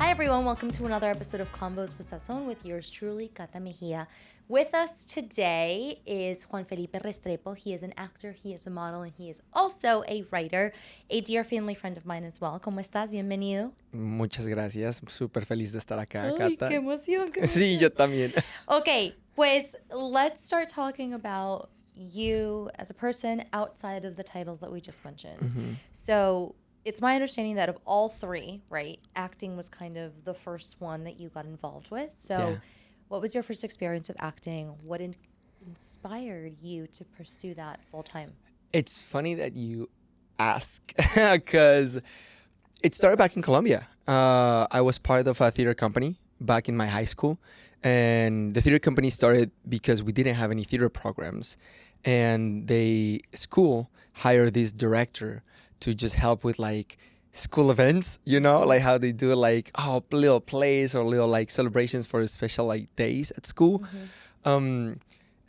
Hi everyone, welcome to another episode of Convos with Sazón with yours truly, Cata Mejía. With us today is Juan Felipe Restrepo. He is an actor, he is a model, and he is also a writer, a dear family friend of mine as well. ¿Cómo estás? Bienvenido. Muchas gracias, súper feliz de estar acá, Ay, Cata. qué emoción, qué emoción. Sí, yo también. Okay, pues let's start talking about you as a person outside of the titles that we just mentioned. Mm-hmm. So it's my understanding that of all three, right, acting was kind of the first one that you got involved with. So what was your first experience with acting? What inspired you to pursue that full time? It's funny that you ask because it started back in Colombia. I was part of a theater company back in my high school. And the theater company started because we didn't have any theater programs. And the school hired this director to just help with like school events, you know, like how they do like, little plays or little like celebrations for special like days at school. Mm-hmm.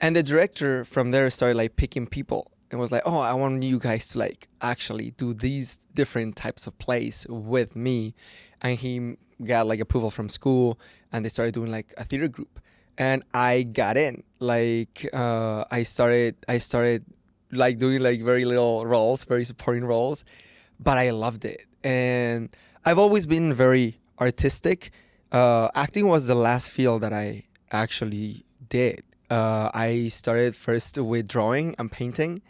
And the director from there started like picking people and was like, I want you guys to like actually do these different types of plays with me. And he got like approval from school and they started doing like a theater group. And I got in, like, I started like doing like very little roles, very supporting roles, but I loved it. And I've always been very artistic. Acting was the last field that I actually did. I started first with drawing and painting,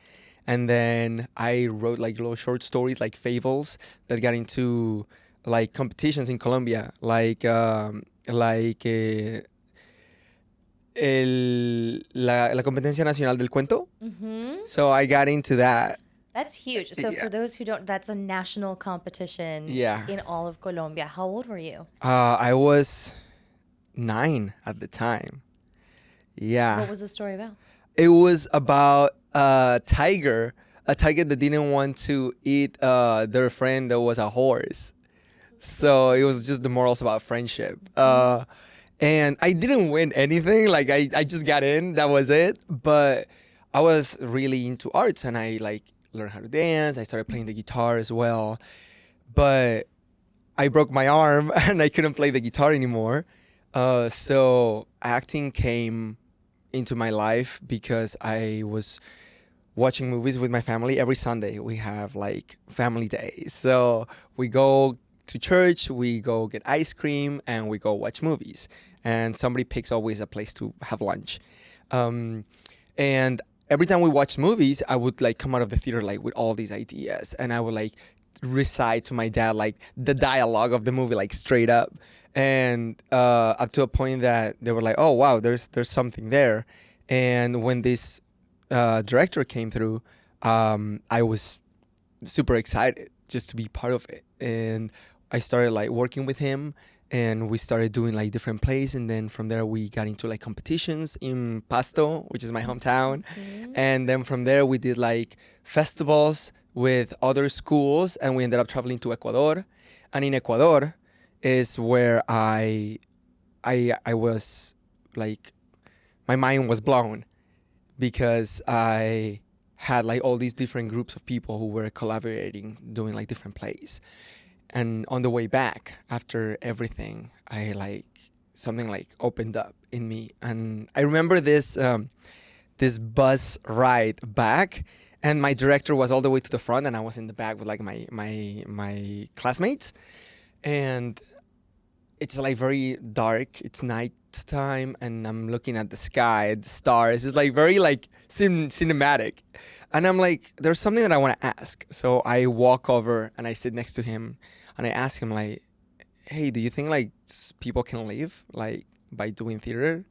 and then I wrote like little short stories, like fables that got into like competitions in Colombia, like la competencia nacional del cuento. Mm-hmm. So I got into that. That's huge. So for those who don't, that's a national competition in all of Colombia. How old were you? I was 9 at the time. Yeah. What was the story about? It was about a tiger that didn't want to eat their friend that was a horse. So it was just the morals about friendship. And I didn't win anything. Like I just got in. That was it. But I was really into arts and I like learned how to dance. I started playing the guitar as well. But I broke my arm and I couldn't play the guitar anymore. So acting came into my life because I was watching movies with my family. Every Sunday we have like family days. So we go to church, we go get ice cream, and we go watch movies. And somebody picks always a place to have lunch. And every time we watch movies, I would like come out of the theater like with all these ideas, and I would like recite to my dad like the dialogue of the movie like straight up, and up to a point that they were like, oh wow, there's something there. And when this director came through, I was super excited just to be part of it, and I started like working with him. And we started doing like different plays, and then from there we got into like competitions in Pasto, which is my hometown. Mm-hmm. And then from there we did like festivals with other schools, and we ended up traveling to Ecuador. And in Ecuador is where I was like, my mind was blown because I had like all these different groups of people who were collaborating, doing like different plays. And on the way back, after everything, I like something like opened up in me. And I remember this bus ride back, and my director was all the way to the front, and I was in the back with like my classmates. And it's like very dark. It's nighttime, and I'm looking at the sky, the stars. It's like very like cinematic. And I'm like, there's something that I want to ask. So I walk over and I sit next to him. And I asked him like, hey, do you think like people can live like by doing theater?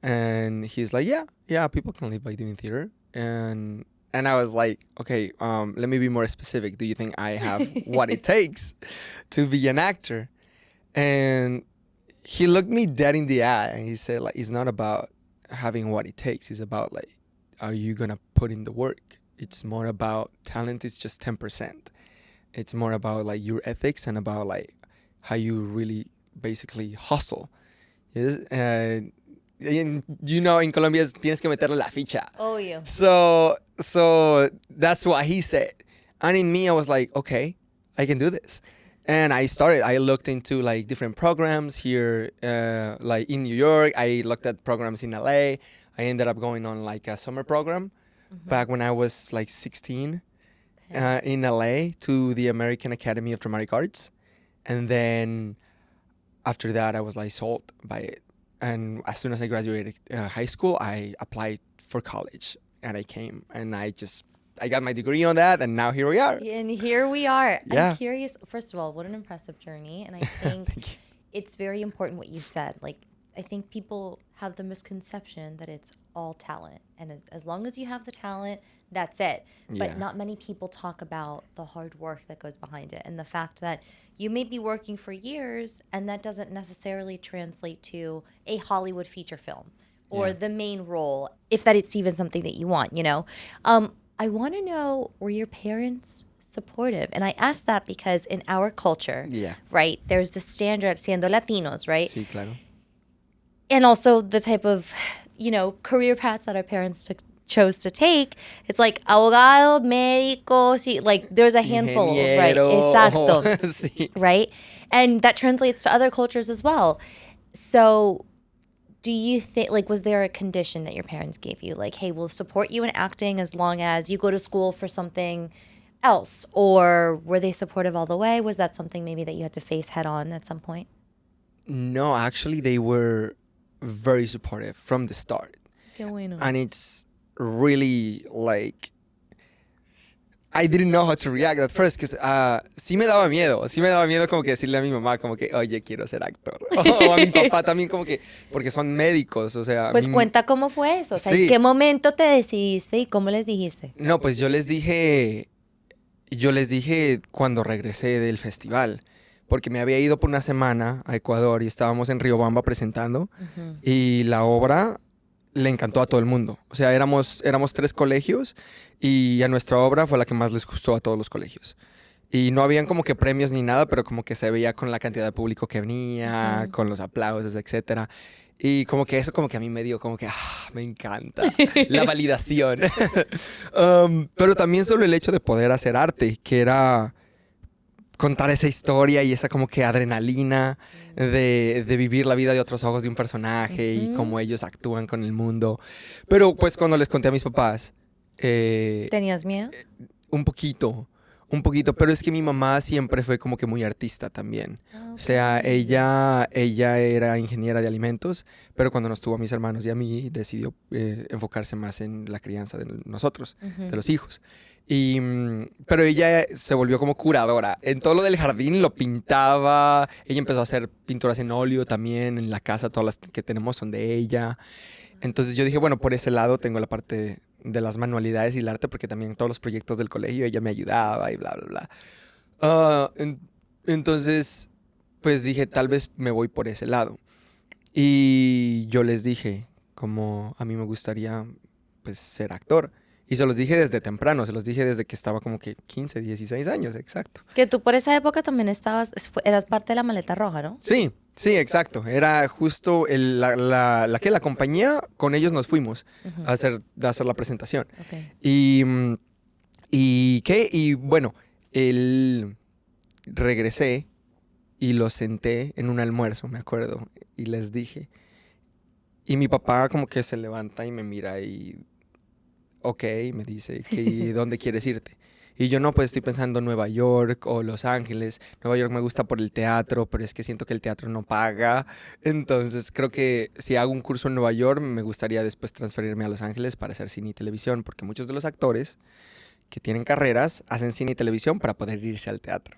And he's like, yeah, people can live by doing theater. And I was like, okay, let me be more specific. Do you think I have what it takes to be an actor? And he looked me dead in the eye and he said like, it's not about having what it takes. It's about like, are you gonna put in the work? It's more about talent is just 10%. It's more about like your ethics and about like how you really basically hustle. Yes? You know, in Colombia tienes que meterle la ficha. Oh, yeah. So that's what he said. And in me, I was like, okay, I can do this. And I looked into like different programs here, like in New York. I looked at programs in LA. I ended up going on like a summer program back when I was like 16 in LA to the American Academy of Dramatic Arts. And then after that, I was like sold by it. And as soon as I graduated high school, I applied for college and I came and I got my degree on that, and now here we are. And here we are. Yeah. I'm curious. First of all, what an impressive journey. And I think it's very important what you said. Like, I think people have the misconception that it's all talent. And as long as you have the talent, that's it. But Yeah. not many people talk about the hard work that goes behind it. And the fact that you may be working for years and that doesn't necessarily translate to a Hollywood feature film or the main role, if that it's even something that you want, you know? I want to know, were your parents supportive? And I ask that because in our culture, right, there's the standard, siendo Latinos, right? Sí, claro. And also the type of, you know, career paths that our parents chose to take. It's like abogado, médico, sí, like there's a handful, right? Ingeniero. Exacto. Sí. Right? And that translates to other cultures as well. So do you think, like, was there a condition that your parents gave you? Like, hey, we'll support you in acting as long as you go to school for something else. Or were they supportive all the way? Was that something maybe that you had to face head on at some point? No, actually, they were very supportive from the start. Qué bueno. And it's really like, I didn't know how to react at first because sí me daba miedo como que decirle a mi mamá como que, oye, quiero ser actor. O a mi papá también como que, porque son médicos, o sea. Pues cuenta cómo fue eso, o sea, Sí. ¿en qué momento te decidiste y cómo les dijiste? No, pues yo les dije cuando regresé del festival, porque me había ido por una semana a Ecuador y estábamos en Riobamba presentando y la obra le encantó a todo el mundo. O sea, éramos 3 colegios y a nuestra obra fue la que más les gustó a todos los colegios. Y no habían como que premios ni nada, pero como que se veía con la cantidad de público que venía, con los aplausos, etcétera. Y como que eso como que a mí me dio como que, me encanta la validación. Pero también solo el hecho de poder hacer arte, que era contar esa historia y esa como que adrenalina de vivir la vida de otros ojos de un personaje y cómo ellos actúan con el mundo. Pero pues cuando les conté a mis papás... ¿Tenías miedo? Un poquito, pero es que mi mamá siempre fue como que muy artista también. O sea, ella era ingeniera de alimentos, pero cuando nos tuvo a mis hermanos y a mí, decidió enfocarse más en la crianza de nosotros, de los hijos. Pero ella se volvió como curadora. En todo lo del jardín lo pintaba. Ella empezó a hacer pinturas en óleo también. En la casa todas las que tenemos son de ella. Entonces yo dije, bueno, por ese lado tengo la parte de las manualidades y el arte, porque también todos los proyectos del colegio ella me ayudaba y bla, bla, bla. Entonces, pues dije, tal vez me voy por ese lado. Y yo les dije, como a mí me gustaría pues ser actor. Y se los dije desde temprano, se los dije desde que estaba como que 15, 16 años, exacto. Que tú por esa época también eras parte de la maleta roja, ¿no? Sí, exacto. Era justo la compañía, con ellos nos fuimos a hacer la presentación. Okay. Y bueno, regresé y los senté en un almuerzo, me acuerdo, y les dije. Y mi papá como que se levanta y me mira y... Ok, me dice, ¿dónde quieres irte? Y yo no, pues estoy pensando en Nueva York o Los Ángeles. Nueva York me gusta por el teatro, pero es que siento que el teatro no paga. Entonces creo que si hago un curso en Nueva York, me gustaría después transferirme a Los Ángeles para hacer cine y televisión, porque muchos de los actores que tienen carreras hacen cine y televisión para poder irse al teatro,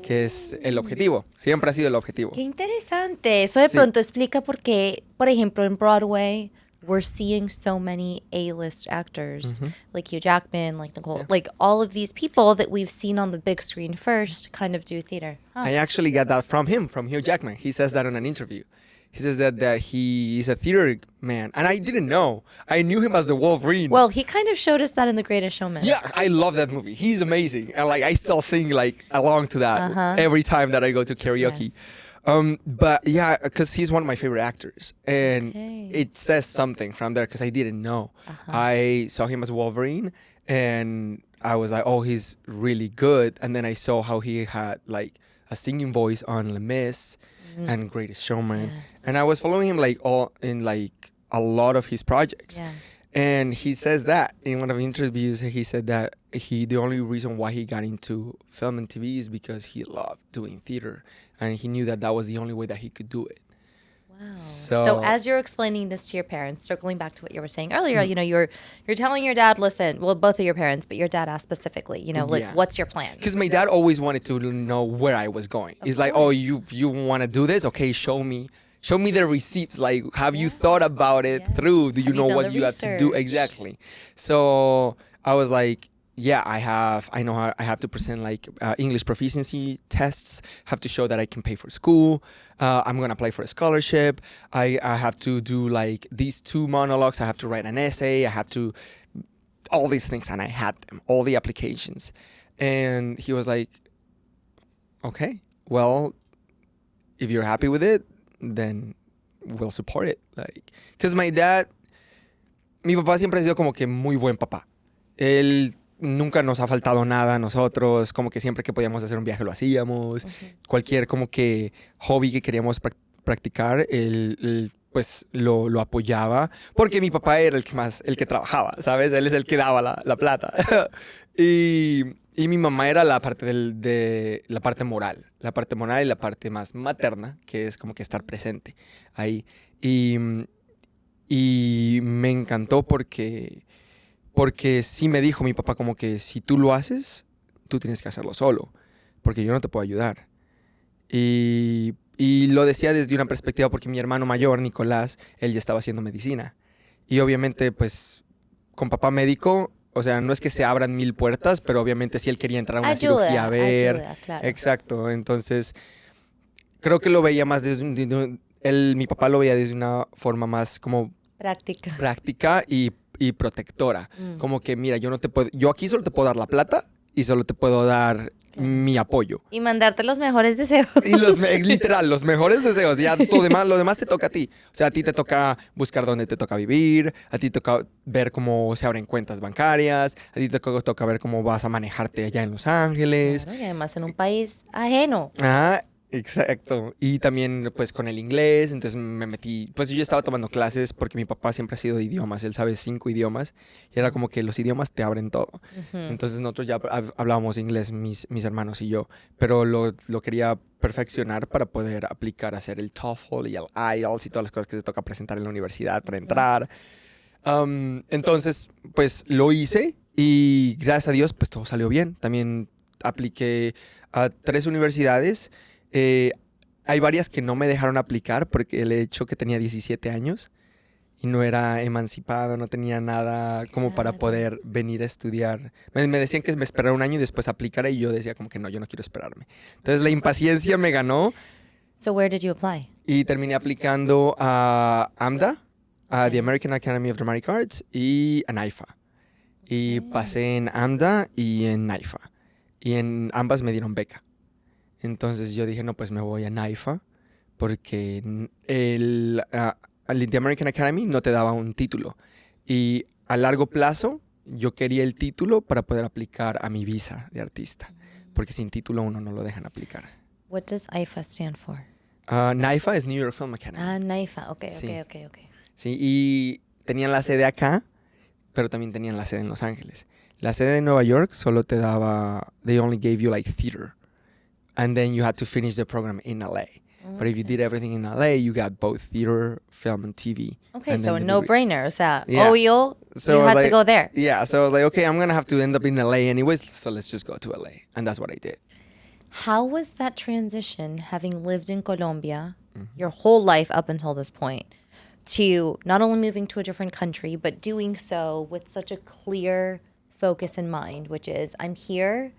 que es el objetivo, siempre ha sido el objetivo. Qué interesante. Eso de pronto explica por qué, por ejemplo, en Broadway... we're seeing so many A-list actors, like Hugh Jackman, like Nicole, like all of these people that we've seen on the big screen first kind of do theater. Huh. I actually got that from Hugh Jackman. He says that in an interview. He says that he is a theater man. And I didn't know. I knew him as the Wolverine. Well, he kind of showed us that in The Greatest Showman. Yeah, I love that movie. He's amazing. And like I still sing like along to that every time that I go to karaoke. Yes. But yeah, because he's one of my favorite actors. And it says something from there because I didn't know. I saw him as Wolverine and I was like, oh, he's really good. And then I saw how he had like a singing voice on Les Mis and Greatest Showman. Yes. And I was following him like all in like a lot of his projects. Yeah. And he says that in one of the interviews, he said that the only reason why he got into film and TV is because he loved doing theater, and he knew that that was the only way that he could do it. Wow. So- So as you're explaining this to your parents, circling back to what you were saying earlier, you know, you're telling your dad, listen, well, both of your parents, but your dad asked specifically, you know, like, Yeah. what's your plan? Because my dad always wanted to know where I was going. He's like, oh, you want to do this? Okay, show me the receipts. Like, have you thought about it through? Do you Have you know done what the you have to do? research? Exactly. So I was like, yeah, I know how I have to present like English proficiency tests, have to show that I can pay for school. I'm going to apply for a scholarship. I have to do like these 2 monologues. I have to write an essay. I have to, all these things. And I had them, all the applications. And he was like, okay, well, if you're happy with it, then we'll support it. Like, because mi papá siempre ha sido como que muy buen papá. Él nunca nos ha faltado nada a nosotros, como que siempre que podíamos hacer un viaje lo hacíamos. Cualquier como que hobby que queríamos practicar, él pues lo apoyaba, porque mi papá era el que trabajaba, ¿sabes? Él es el que daba la plata. y mi mamá era la parte la parte moral y la parte más materna, que es como que estar presente ahí. Y me encantó porque sí me dijo mi papá como que si tú lo haces, tú tienes que hacerlo solo, porque yo no te puedo ayudar. Y lo decía desde una perspectiva porque mi hermano mayor, Nicolás, él ya estaba haciendo medicina. Y obviamente, pues, con papá médico, o sea, no es que se abran 1000 puertas, pero obviamente si él quería entrar a una cirugía a ver. Ayuda, claro. Exacto. Entonces, creo que lo veía más mi papá lo veía desde una forma más como práctica y protectora. Como que, mira, yo aquí solo te puedo dar la plata y solo te puedo dar mi apoyo. Y mandarte los mejores deseos. Y literal, los mejores deseos. Ya lo demás te toca a ti. O sea, a ti te toca buscar dónde te toca vivir, a ti te toca ver cómo se abren cuentas bancarias, a ti te toca ver cómo vas a manejarte allá en Los Ángeles. Claro, y además en un país ajeno. Exacto. Y también pues con el inglés, entonces me metí, pues yo ya estaba tomando clases porque mi papá siempre ha sido de idiomas, él sabe 5 idiomas y era como que los idiomas te abren todo. Entonces nosotros ya hablábamos inglés, mis hermanos y yo, pero lo quería perfeccionar para poder aplicar a hacer el TOEFL y el IELTS y todas las cosas que se toca presentar en la universidad para entrar. Entonces pues lo hice y gracias a Dios pues todo salió bien. También apliqué a 3 universidades. Hay varias que no me dejaron aplicar porque el hecho que tenía 17 años y no era emancipado, no tenía nada como para poder venir a estudiar. Me decían que me esperara un año y después aplicara y yo decía como que no, yo no quiero esperarme. Entonces la impaciencia me ganó. So where did you apply? Y terminé aplicando a AMDA, a the American Academy of Dramatic Arts y a NAIFA. Y pasé en AMDA y en NAIFA. Y en ambas me dieron beca. Entonces yo dije, no, pues me voy a NAIFA porque el The American Academy no te daba un título. Y a largo plazo yo quería el título para poder aplicar a mi visa de artista. Porque sin título uno no lo dejan aplicar. What does IFA stand for? NAIFA es New York Film Academy. NAIFA. Ok. Sí, y tenían la sede acá, pero también tenían la sede en Los Ángeles. La sede de Nueva York solo te daba, they only gave you like theater. And then you had to finish the program in LA. But if you did everything in LA, you got both theater, film, and TV. Okay, and so a then no-brainer. O sea, Yeah. obvio, So you I was had to like- go there. Yeah, so I was like, okay, I'm going to have to end up in LA anyways, so let's just go to LA. And that's what I did. How was that transition, having lived in Colombia your whole life up until this point, to not only moving to a different country, but doing so with such a clear focus in mind, which is, I'm here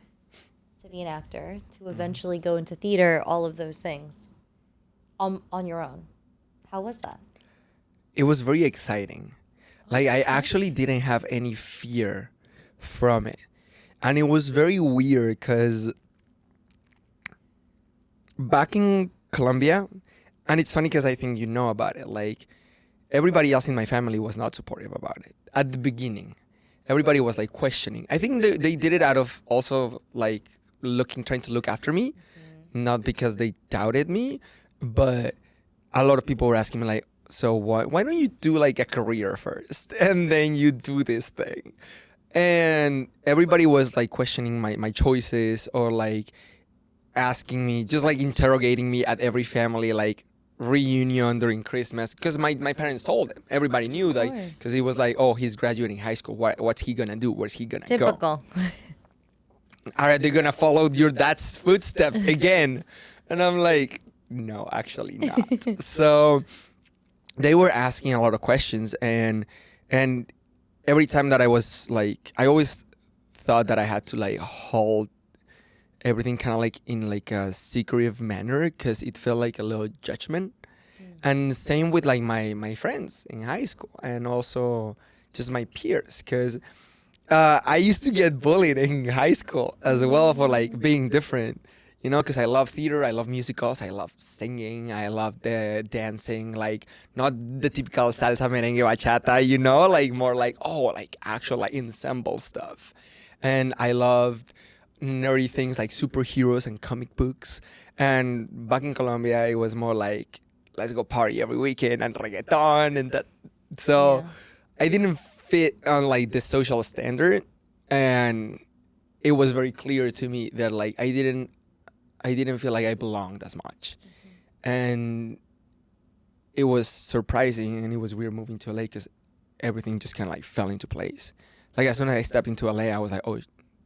to be an actor, to eventually go into theater, all of those things, on your own. How was that? It was very exciting. Like, I actually didn't have any fear from it. And it was very weird because back in Colombia, and it's funny because I think you know about it, like, everybody else in my family was not supportive about it at the beginning. Everybody was like questioning. I think they did it out of also like trying to look after me. not because they doubted me, but a lot of people were asking me like, so why don't you do like a career first and then you do this thing? And everybody was like questioning my choices, or like asking me, just like interrogating me at every family like reunion during Christmas, because my parents told them. Everybody knew, like, because he was like, oh, he's graduating high school. What's he gonna do? Where's he gonna go? Typical. Are they gonna follow your dad's footsteps again? And I'm like, no, actually not. So they were asking a lot of questions, and every time that I was like, I always thought that I had to like hold everything kind of like in like a secretive manner, because it felt like a little judgment. And same with like my friends in high school, and also just my peers, because I used to get bullied in high school as well for like being different, you know, because I love theater, I love musicals, I love singing, I love the dancing, like not the typical salsa, merengue, bachata, you know, like more like, oh, like actual like ensemble stuff. And I loved nerdy things like superheroes and comic books. And back in Colombia, it was more like, let's go party every weekend and reggaeton and that. So I didn't fit on like the social standard, and it was very clear to me that like I didn't feel like I belonged as much. And it was surprising, and it was weird moving to LA, because everything just kind of like fell into place. Like as soon as I stepped into LA, I was like, oh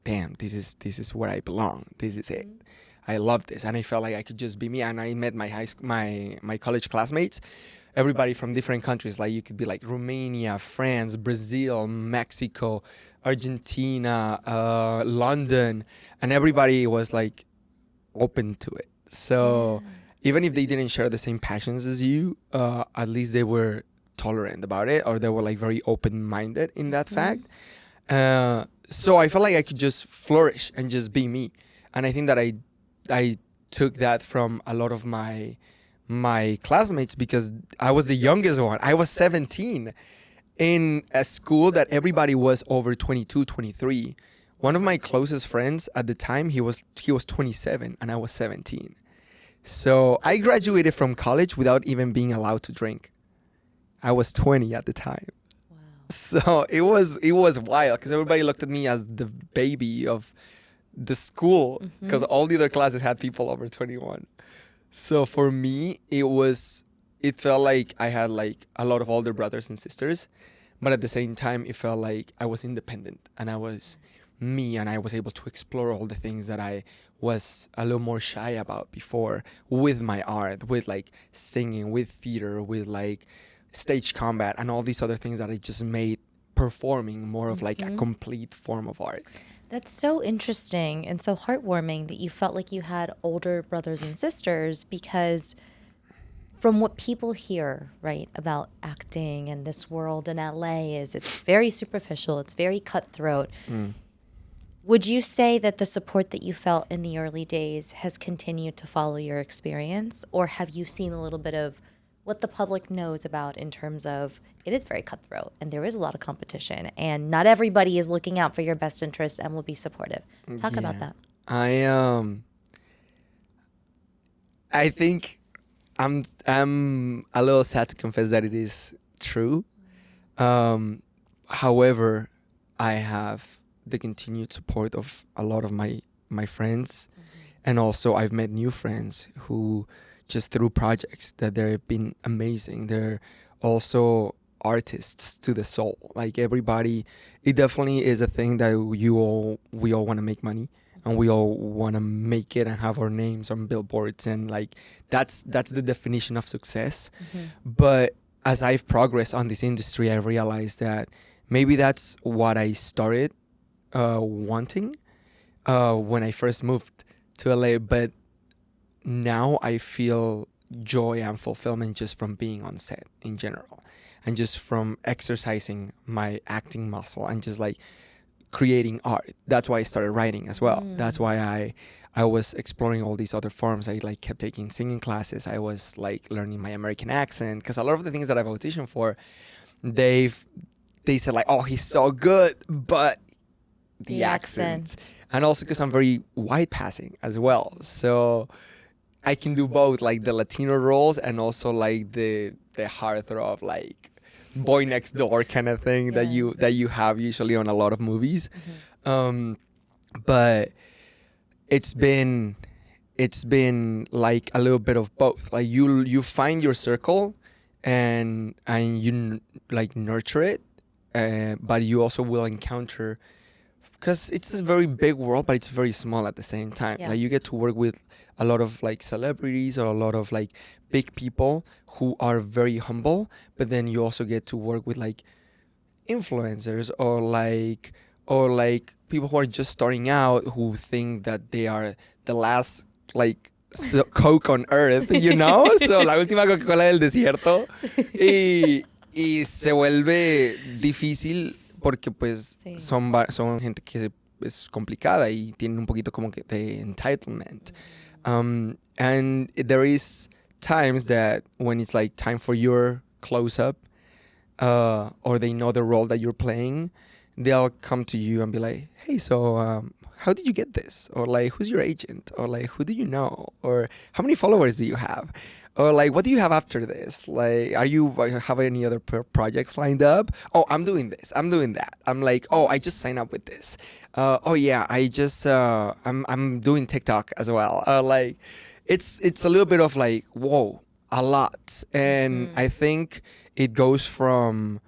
damn, this is where I belong. This is it. I love this. And I felt like I could just be me. And I met my high school, my college classmates, everybody from different countries. Like you could be like Romania, France, Brazil, Mexico, Argentina, London, and everybody was like open to it. So even if they didn't share the same passions as you, at least they were tolerant about it, or they were like very open-minded in that fact. So I felt like I could just flourish and just be me. And I think that I took that from a lot of my classmates, because I was the youngest one. I was 17 in a school that everybody was over 22, 23. One of my closest friends at the time, he was 27 and I was 17. So I graduated from college without even being allowed to drink. I was 20 at the time. Wow. So it was wild, because everybody looked at me as the baby of the school, because all the other classes had people over 21. So for me, it felt like I had like a lot of older brothers and sisters, but at the same time, it felt like I was independent and I was me, and I was able to explore all the things that I was a little more shy about before, with my art, with like singing, with theater, with like stage combat, and all these other things that I just made performing more of like a complete form of art. That's so interesting and so heartwarming that you felt like you had older brothers and sisters, because from what people hear, right, about acting and this world in LA is it's very superficial, it's very cutthroat. Would you say that the support that you felt in the early days has continued to follow your experience, or have you seen a little bit of what the public knows about in terms of it is very cutthroat and there is a lot of competition and not everybody is looking out for your best interest and will be supportive? Talk about that. I think I'm a little sad to confess that it is true. However, I have the continued support of a lot of my friends, and also I've met new friends who, just through projects, that they've been amazing. They're also artists to the soul. Like everybody, it definitely is a thing that we all want to make money, and we all want to make it and have our names on billboards, and like that's the definition of success. But as I've progressed on this industry, I realized that maybe that's what I started wanting when I first moved to LA, but now I feel joy and fulfillment just from being on set in general, and just from exercising my acting muscle and just like creating art. That's why I started writing as well. That's why I was exploring all these other forms. I like kept taking singing classes. I was like learning my American accent, because a lot of the things that I've auditioned for, they said like, oh, he's so good, but the accent. And also because I'm very white passing as well. So I can do both, like the Latino roles and also like the heartthrob, like boy next door kind of thing that you have usually on a lot of movies. But it's been like a little bit of both. Like you find your circle and you like nurture it, but you also will encounter, because it's a very big world, but it's very small at the same time. Yeah. Like you get to work with a lot of like celebrities or a lot of like big people who are very humble, but then you also get to work with like influencers or like people who are just starting out who think that they are the last like Coke on earth, you know? So la última Coca-Cola del desierto. Y se vuelve difícil porque pues son gente que es complicada y tienen un poquito como que de entitlement. And there is times that when it's like time for your close-up, or they know the role that you're playing, they'll come to you and be like, hey, so how did you get this? Or like, who's your agent? Or like, who do you know? Or how many followers do you have? Or like, what do you have after this? Like, have any other projects lined up? Oh, I'm doing this. I'm doing that. I'm like, oh, I just signed up with this. Oh yeah, I'm doing TikTok as well. Like, it's a little bit of like, whoa, a lot. And I think it goes from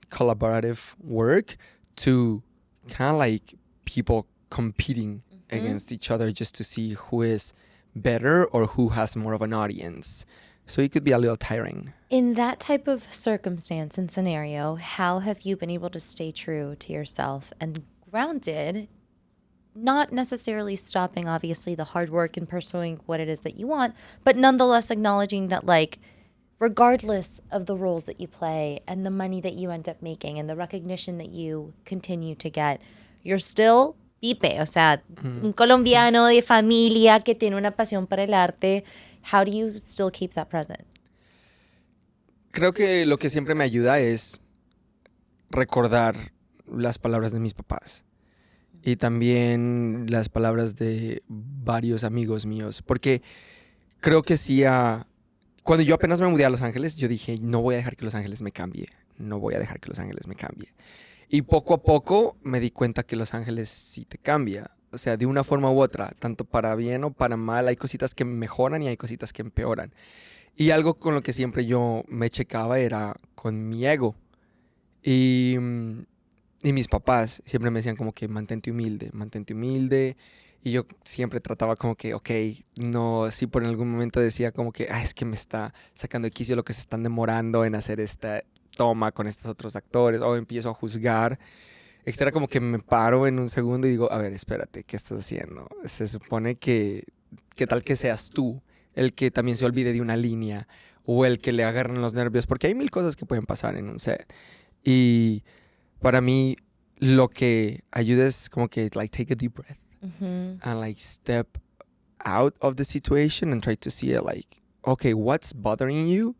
collaborative work to kind of like people competing against each other just to see who is better or who has more of an audience. So it could be a little tiring. In that type of circumstance and scenario, how have you been able to stay true to yourself and grounded, not necessarily stopping, obviously, the hard work and pursuing what it is that you want, but nonetheless acknowledging that, like, regardless of the roles that you play and the money that you end up making and the recognition that you continue to get, you're still Pipe, o sea, un colombiano de familia que tiene una pasión para el arte. How do you still keep that present? Creo que lo que siempre me ayuda es recordar las palabras de mis papás y también las palabras de varios amigos míos, porque creo que sí, cuando yo apenas me mudé a Los Ángeles, yo dije, no voy a dejar que Los Ángeles me cambie, no voy a dejar que Los Ángeles me cambie. Y poco a poco me di cuenta que Los Ángeles sí te cambia. O sea, de una forma u otra, tanto para bien o para mal, hay cositas que mejoran y hay cositas que empeoran. Y algo con lo que siempre yo me checaba era con mi ego. Y mis papás siempre me decían como que mantente humilde, mantente humilde. Y yo siempre trataba como que, ok, no, si por algún momento decía como que, es que me está sacando de quicio lo que se están demorando en hacer esta toma con estos otros actores, o empiezo a juzgar. Era como que me paro en un segundo y digo, a ver, espérate, ¿qué estás haciendo? Se supone que tal que seas tú el que también se olvide de una línea o el que le agarren los nervios, porque hay mil cosas que pueden pasar en un set. Y para mí lo que ayuda es como que like take a deep breath and like step out of the situation and try to see it like, okay, what's bothering you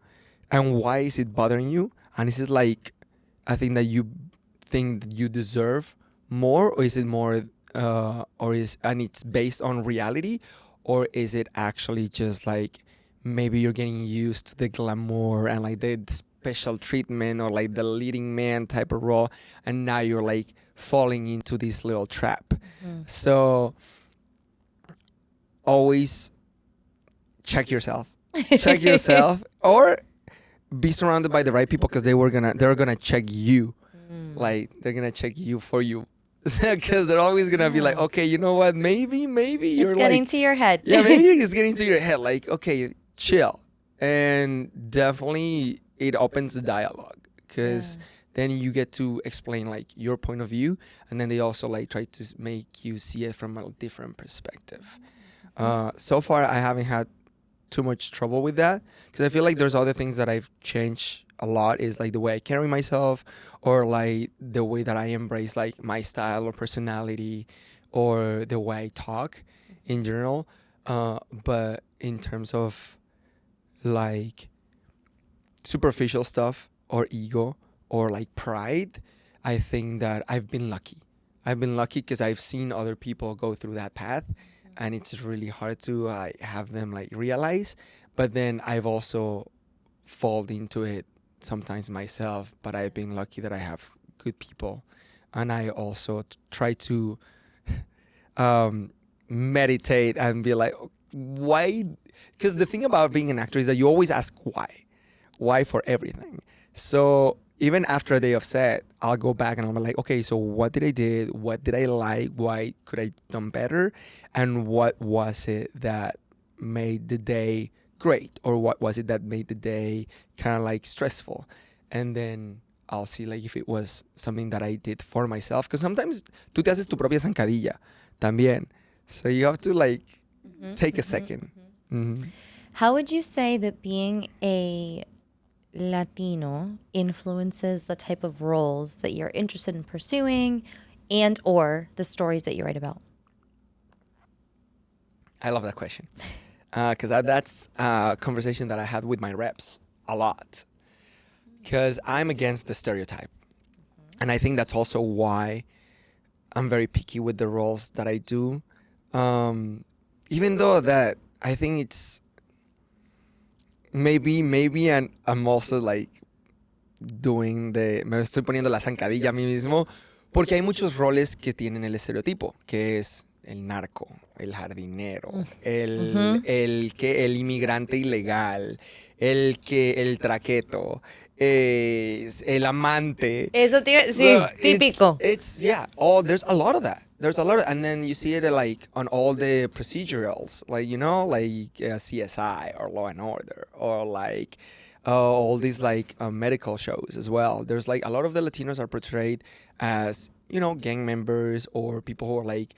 and why is it bothering you? And is it like a thing that you think that you deserve more, or is it more and it's based on reality, or is it actually just like maybe you're getting used to the glamour and like the special treatment or like the leading man type of role, and now you're like falling into this little trap. So always check yourself or be surrounded by the right people, because they're gonna check you. Like they're gonna check you for you, because they're always gonna be like, okay, you know what, maybe you're it's getting like, to your head. Yeah, maybe it's getting to your head, like, okay, chill. And definitely it opens the dialogue, because then you get to explain like your point of view, and then they also like try to make you see it from a different perspective. So far I haven't had too much trouble with that, because I feel like there's other things that I've changed a lot, is like the way I carry myself, or like the way that I embrace like my style or personality, or the way I talk in general. But in terms of like superficial stuff or ego or like pride, I think that I've been lucky because I've seen other people go through that path, and it's really hard to have them like realize. But then I've also fall into it sometimes myself, but I've been lucky that I have good people, and I also try to meditate and be like, why? Because the thing about being an actor is that you always ask why for everything. So even after a day of set, I'll go back and I'm like, okay, so what did I did? What did I like? Why could I done better? And what was it that made the day great? Or what was it that made the day kind of like stressful? And then I'll see like if it was something that I did for myself. Because sometimes tú te haces tu propia zancadilla también. So you have to like take a second. How would you say that being a Latino influences the type of roles that you're interested in pursuing and or the stories that you write about? I love that question. Because that's a conversation that I had with my reps a lot. Because I'm against the stereotype. And I think that's also why I'm very picky with the roles that I do. Even though that I think it's maybe and I'm also like me estoy poniendo la zancadilla a mí mismo, porque hay muchos roles que tienen el estereotipo, que es el narco, el jardinero, el inmigrante ilegal, el traqueto, el amante. Eso sí, típico. It's there's a lot of that. And then you see it like on all the procedurals, like like CSI or Law and Order, or like all these like medical shows as well. There's like a lot of the Latinos are portrayed as gang members or people who are like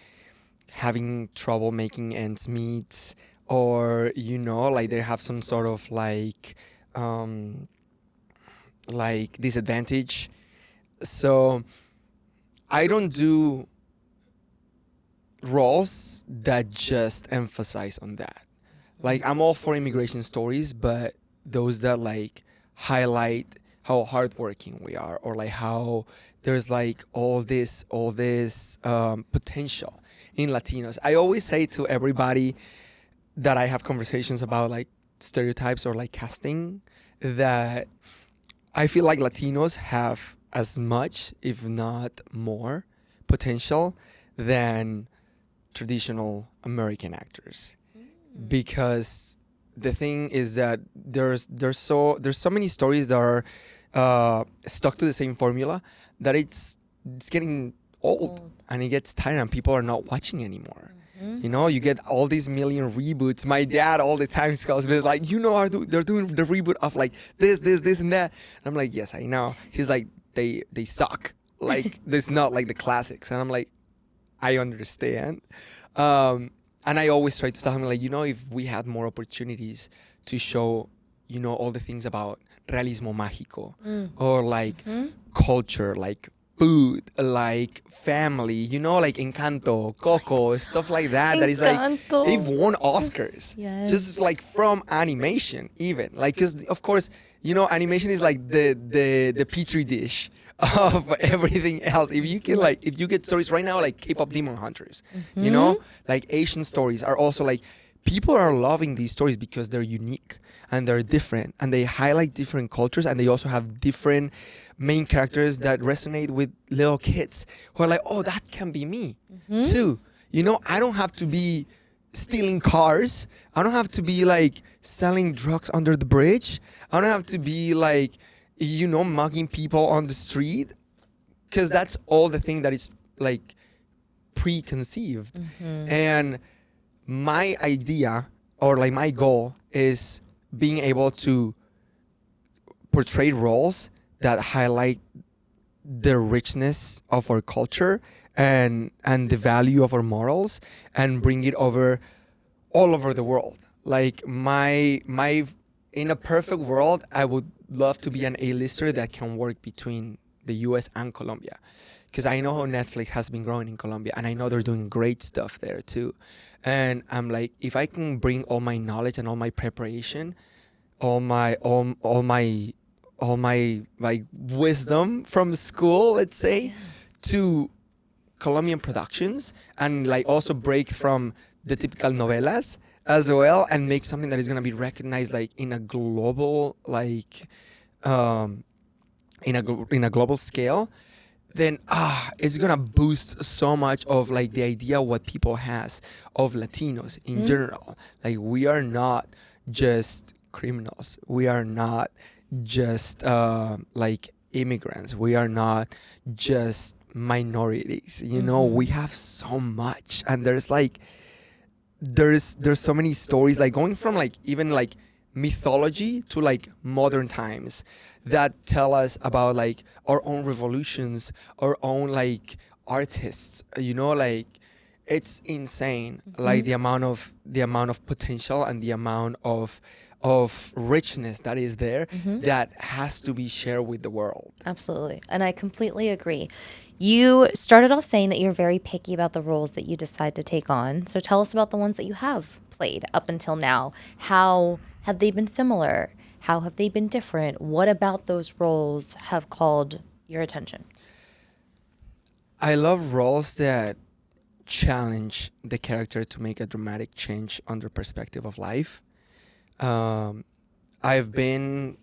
having trouble making ends meet, or like they have some sort of like disadvantage. So I don't do roles that just emphasize on that. Like I'm all for immigration stories, but those that like highlight how hardworking we are, or like how there's like all this potential in Latinos. I always say to everybody that I have conversations about like stereotypes or like casting, that I feel like Latinos have as much, if not more, potential than traditional American actors. Because the thing is that there's so many stories that are stuck to the same formula that it's getting old and it gets tired and people are not watching anymore. You get all these million reboots. My dad all the time calls me like, they're doing the reboot of like this and that. And I'm like, yes, I know. He's like, they suck. Like there's not like the classics. And I'm like, I understand. And I always try to tell him like, if we had more opportunities to show, all the things about realismo mágico, or like culture, like food, like family, like Encanto, Coco, stuff like that. That is like, they've won Oscars. Yes. Just like from animation even. Like, because of course, animation is like the petri dish of everything else. If you get stories right now, like K-pop Demon Hunters, like Asian stories are also like, people are loving these stories because they're unique and they're different and they highlight different cultures, and they also have different main characters that resonate with little kids who are like, oh, that can be me too. I don't have to be stealing cars. I don't have to be like selling drugs under the bridge. I don't have to be like, mugging people on the street, because that's all the thing that is like preconceived. And my idea, or like my goal, is being able to portray roles that highlight the richness of our culture and the value of our morals, and bring it over all over the world. Like in a perfect world, I would love to be an A-lister that can work between the US and Colombia, because I know how Netflix has been growing in Colombia, and I know they're doing great stuff there too. And I'm like, if I can bring all my knowledge and all my preparation, all my like wisdom from school, let's say, to Colombian productions, and like also break from the typical novelas as well, and make something that is gonna be recognized like in a global um, in a global scale, then it's gonna boost so much of like the idea what people has of Latinos in general. Like we are not just criminals. We are not just like immigrants. We are not just minorities. You know, we have so much, and there's so many stories like going from like even like mythology to like modern times that tell us about like our own revolutions, our own like artists, you know, like it's insane like the amount of potential and the amount of richness that is there that has to be shared with the world. Absolutely. And I completely agree. You started off saying that you're very picky about the roles that you decide to take on. So tell us about the ones that you have played up until now. How have they been similar? How have they been different? What about those roles have called your attention? I love roles that challenge the character to make a dramatic change on their perspective of life. Um, I've been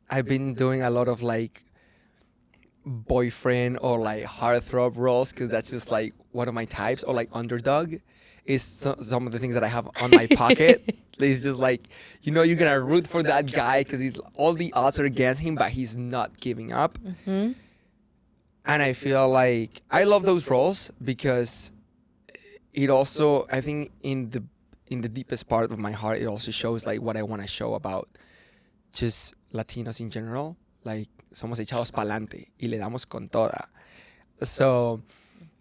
doing a lot of like boyfriend or like heartthrob roles because that's just like one of my types, or like underdog is some of the things that I have on my pocket. It's just like, you know, you're gonna root for that guy because he's all the odds are against him, but he's not giving up. And I feel like I love those roles because it also, I think in the deepest part of my heart, it also shows like what I want to show about just Latinos in general. Like somos echados pa'lante y le damos con toda. So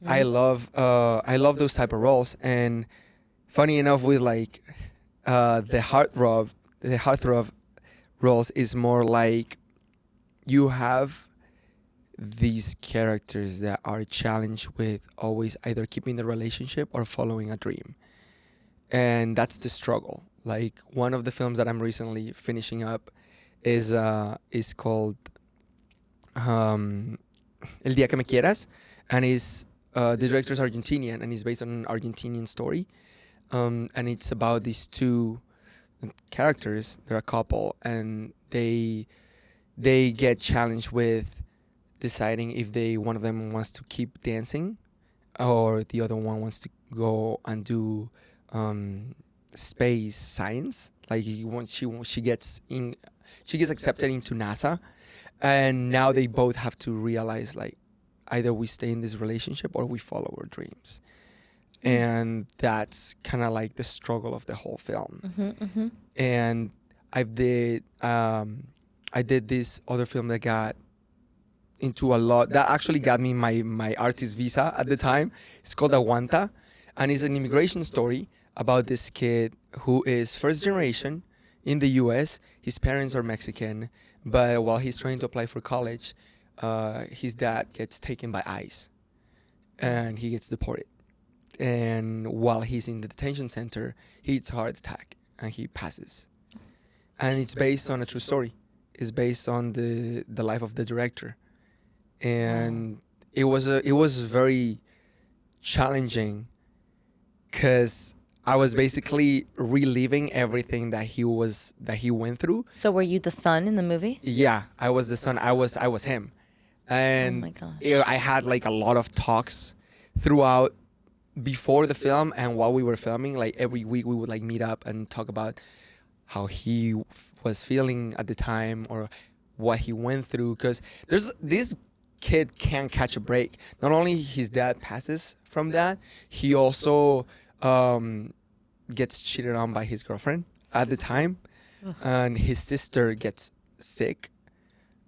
I love those type of roles. And funny enough, with like the heartthrob roles is more like you have these characters that are challenged with always either keeping the relationship or following a dream, and that's the struggle. Like one of the films that I'm recently finishing up is called El Día Que Me Quieras, and the director is Argentinian, and it's based on an Argentinian story, and it's about these two characters. They're a couple, and they get challenged with deciding if one of them wants to keep dancing, or the other one wants to go and do space science. Like she gets accepted into NASA, and now they both have to realize like either we stay in this relationship or we follow our dreams. And that's kind of like the struggle of the whole film. And I did this other film that got into a lot, that actually got me my artist visa at the time. It's called Aguanta, and it's an immigration story about this kid who is first generation in the US. His parents are Mexican, but while he's trying to apply for college, his dad gets taken by ICE and he gets deported. And while he's in the detention center, he gets a heart attack and he passes. And it's based on a true story. It's based on the life of the director. And it was very challenging because I was basically reliving everything that he went through. So were you the son in the movie? Yeah, I was the son. I was him. And oh my gosh. I had like a lot of talks throughout before the film and while we were filming. Like every week we would like meet up and talk about how he was feeling at the time or what he went through. Because there's this kid can't catch a break. Not only his dad passes from that, he also gets cheated on by his girlfriend at the time. And his sister gets sick,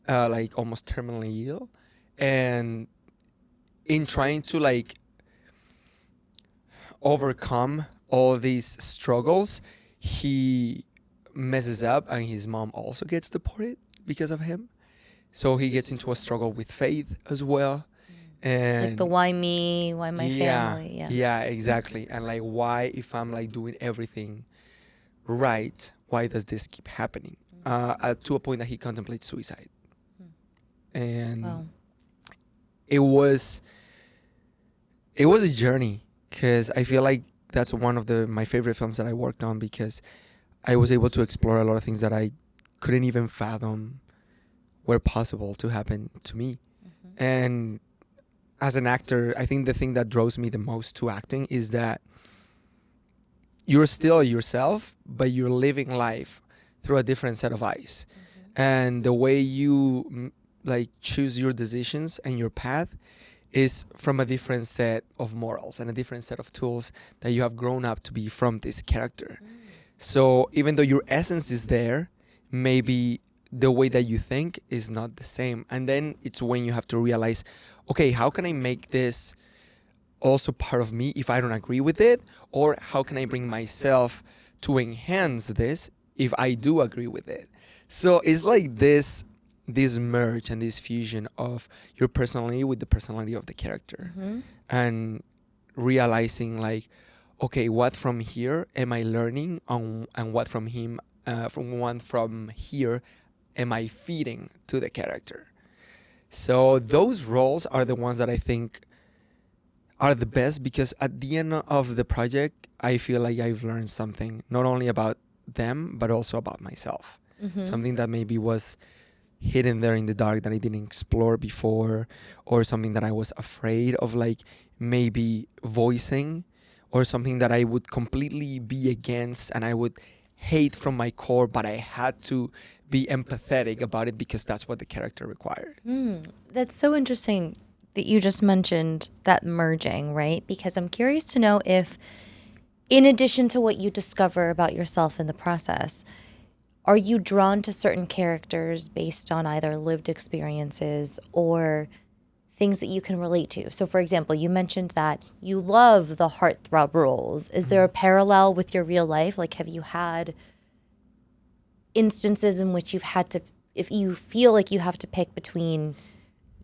like almost terminally ill. And in trying to like overcome all these struggles, he messes up and his mom also gets deported because of him. So he gets into a struggle with faith as well. And like the why me, why my family. Yeah, exactly. And like, why, if I'm like doing everything right, why does this keep happening? To a point that he contemplates suicide. And it was a journey, because I feel like that's one of my favorite films that I worked on, because I was able to explore a lot of things that I couldn't even fathom were possible to happen to me. And as an actor, I think the thing that draws me the most to acting is that you're still yourself, but you're living life through a different set of eyes. And the way you like choose your decisions and your path is from a different set of morals and a different set of tools that you have grown up to be from this character. So even though your essence is there, maybe the way that you think is not the same. And then it's when you have to realize, okay, how can I make this also part of me if I don't agree with it? Or how can I bring myself to enhance this if I do agree with it? So it's like this merge and this fusion of your personality with the personality of the character. And realizing like, okay, what from here am I learning and what from here am I feeding to the character? So those roles are the ones that I think are the best, because at the end of the project, I feel like I've learned something, not only about them, but also about myself. Something that maybe was hidden there in the dark that I didn't explore before, or something that I was afraid of like maybe voicing, or something that I would completely be against and I would hate from my core, but I had to be empathetic about it because that's what the character required. That's so interesting that you just mentioned that merging, right? Because I'm curious to know if, in addition to what you discover about yourself in the process, are you drawn to certain characters based on either lived experiences or things that you can relate to? So, for example, you mentioned that you love the heartthrob roles. Is there a parallel with your real life? Like, have you had instances in which you've had to, if you feel like you have to pick between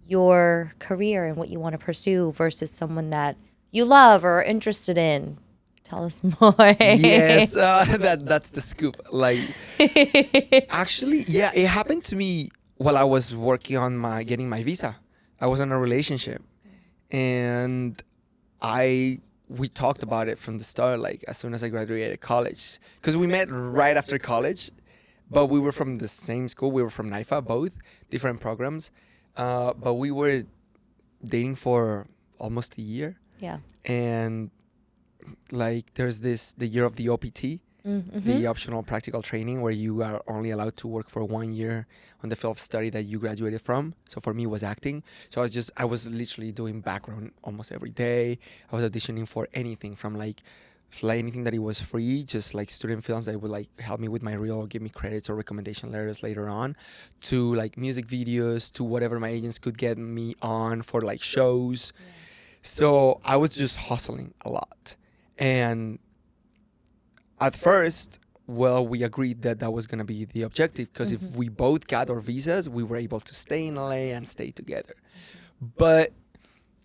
your career and what you want to pursue versus someone that you love or are interested in? Tell us more. Yes, that's the scoop. Like, actually, yeah, it happened to me while I was working on getting my visa. I was in a relationship, and we talked about it from the start, like as soon as I graduated college, because we met right after college, but we were from the same school. We were from NIFA, both different programs, but we were dating for almost a year. Yeah. And like there's the year of the OPT, the optional practical training, where you are only allowed to work for 1 year on the field of study that you graduated from. So for me, it was acting. So I was literally doing background almost every day. I was auditioning for anything from like anything that it was free, just like student films that would like help me with my reel or give me credits or recommendation letters later on, to like music videos, to whatever my agents could get me on for like shows. Yeah. So I was just hustling a lot. And at first, well, we agreed that that was going to be the objective, because if we both got our visas, we were able to stay in LA and stay together. But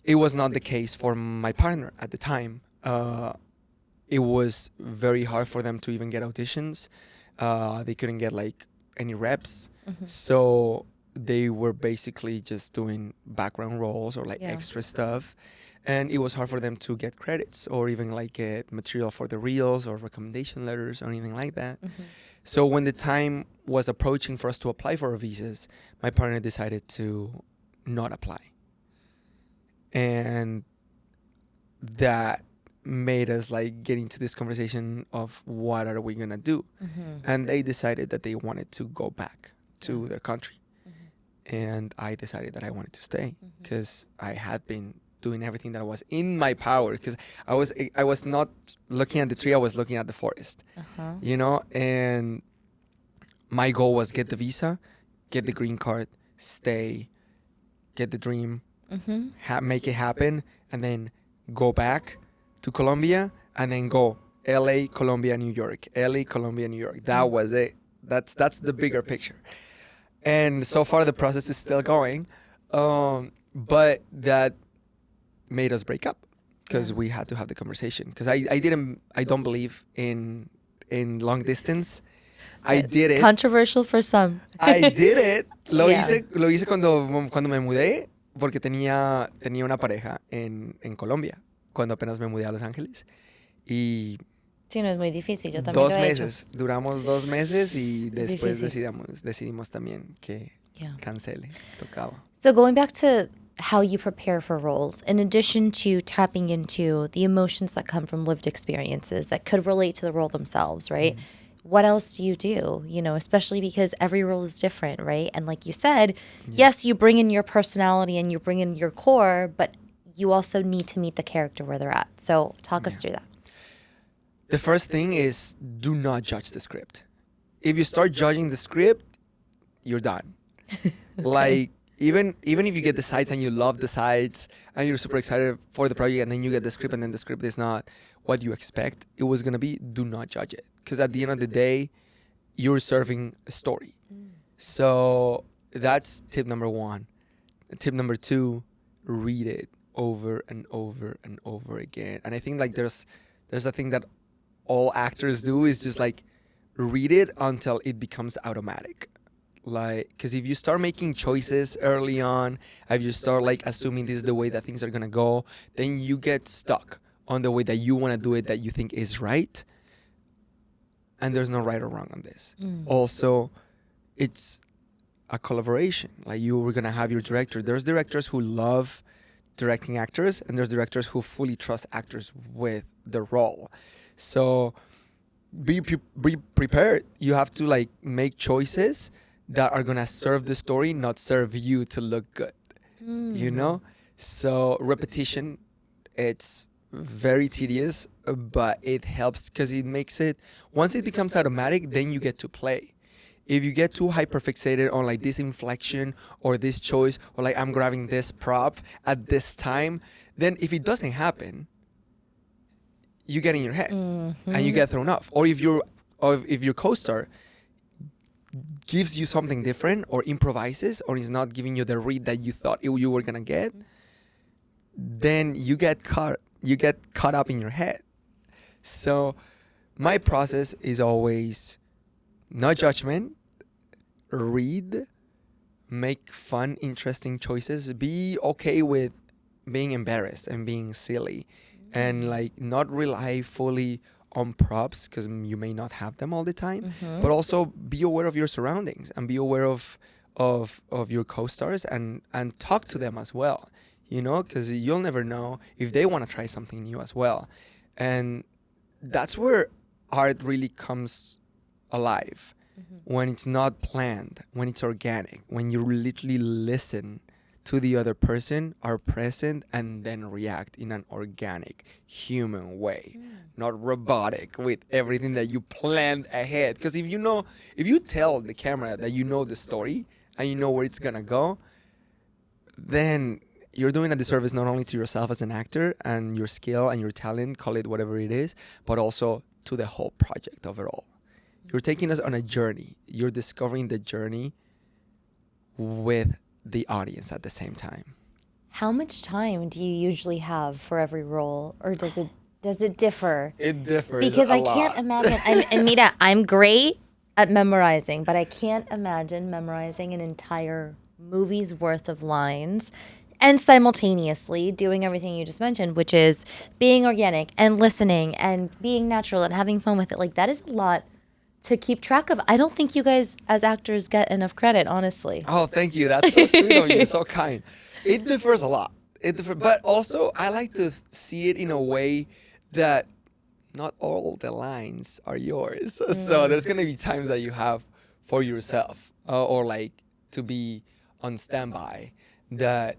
it was not the case for my partner at the time. It was very hard for them to even get auditions. They couldn't get like any reps. So they were basically just doing background roles or like extra stuff. And it was hard for them to get credits or even like get material for the reels or recommendation letters or anything like that. So when the time was approaching for us to apply for our visas, my partner decided to not apply. And that made us like get into this conversation of what are we gonna do. And they decided that they wanted to go back to their country. And I decided that I wanted to stay, because I had been doing everything that was in my power, because I was not looking at the tree, I was looking at the forest. You know, and my goal was get the visa, get the green card, stay, get the dream, make it happen, and then go back to Colombia, and then go LA, Colombia, New York, LA, Colombia, New York. That was it. That's the bigger picture. And so far the process is still going, but that made us break up, because we had to have the conversation, because I don't believe in long distance. I did it. Controversial for some. I did it. Lo hice cuando me mudé, porque tenía una pareja en Colombia cuando apenas me mudé a Los Ángeles, Y Sí, no es muy difícil. Yo también lo he hecho. Duramos 2 meses y después difícil. decidimos también que Yeah. cancele, tocaba. So going back to how you prepare for roles, in addition to tapping into the emotions that come from lived experiences that could relate to the role themselves, right? What else do you do? You know, especially because every role is different, right? And like you said, yes, you bring in your personality and you bring in your core, but you also need to meet the character where they're at. So talk us through that. The first thing is do not judge the script. If you start judging the script, you're done. Like even if you get the sides and you love the sides and you're super excited for the project and then you get the script and then the script is not what you expect it was going to be, do not judge it. Because at the end of the day, you're serving a story. So that's tip number 1. Tip number 2, read it over and over and over again. And I think like there's a thing that all actors do is just like read it until it becomes automatic. Like, because if you start making choices early on, if you start like assuming this is the way that things are gonna go, then you get stuck on the way that you want to do it that you think is right. And there's no right or wrong on this. Also, it's a collaboration. Like you were gonna have your director. There's directors who love directing actors, and there's directors who fully trust actors with the role. So be prepared. You have to like make choices that are gonna serve the story, not serve you to look good. You know? So repetition, it's very tedious, but it helps because it makes it, once it becomes automatic, then you get to play. If you get too hyperfixated on like this inflection or this choice or like I'm grabbing this prop at this time, then if it doesn't happen, you get in your head and you get thrown off. Or if your co-star gives you something different or improvises or is not giving you the read that you thought you were gonna get, then you get caught up in your head. So my process is always no judgment, read, make fun, interesting choices, be okay with being embarrassed and being silly, and like not rely fully on props because you may not have them all the time, but also be aware of your surroundings and be aware of your co-stars and talk to them as well, you know, because you'll never know if they want to try something new as well. And that's where art really comes alive, when it's not planned, when it's organic, when you literally listen to the other person, are present, and then react in an organic, human way, not robotic with everything that you planned ahead. Because if you tell the camera that you know the story and you know where it's gonna go, then you're doing a disservice not only to yourself as an actor and your skill and your talent, call it whatever it is, but also to the whole project overall. You're taking us on a journey. You're discovering the journey with the audience at the same time. How much time do you usually have for every role, or does it differ? It differs Because a I lot. can't imagine. And Mira, I'm great at memorizing, but I can't imagine memorizing an entire movie's worth of lines and simultaneously doing everything you just mentioned, which is being organic and listening and being natural and having fun with it. Like, that is a lot to keep track of. I don't think you guys as actors get enough credit, honestly. Oh, thank you. That's so sweet of you. So kind. It differs a lot. But also I like to see it in a way that not all the lines are yours. So there's gonna be times that you have for yourself, or like to be on standby. That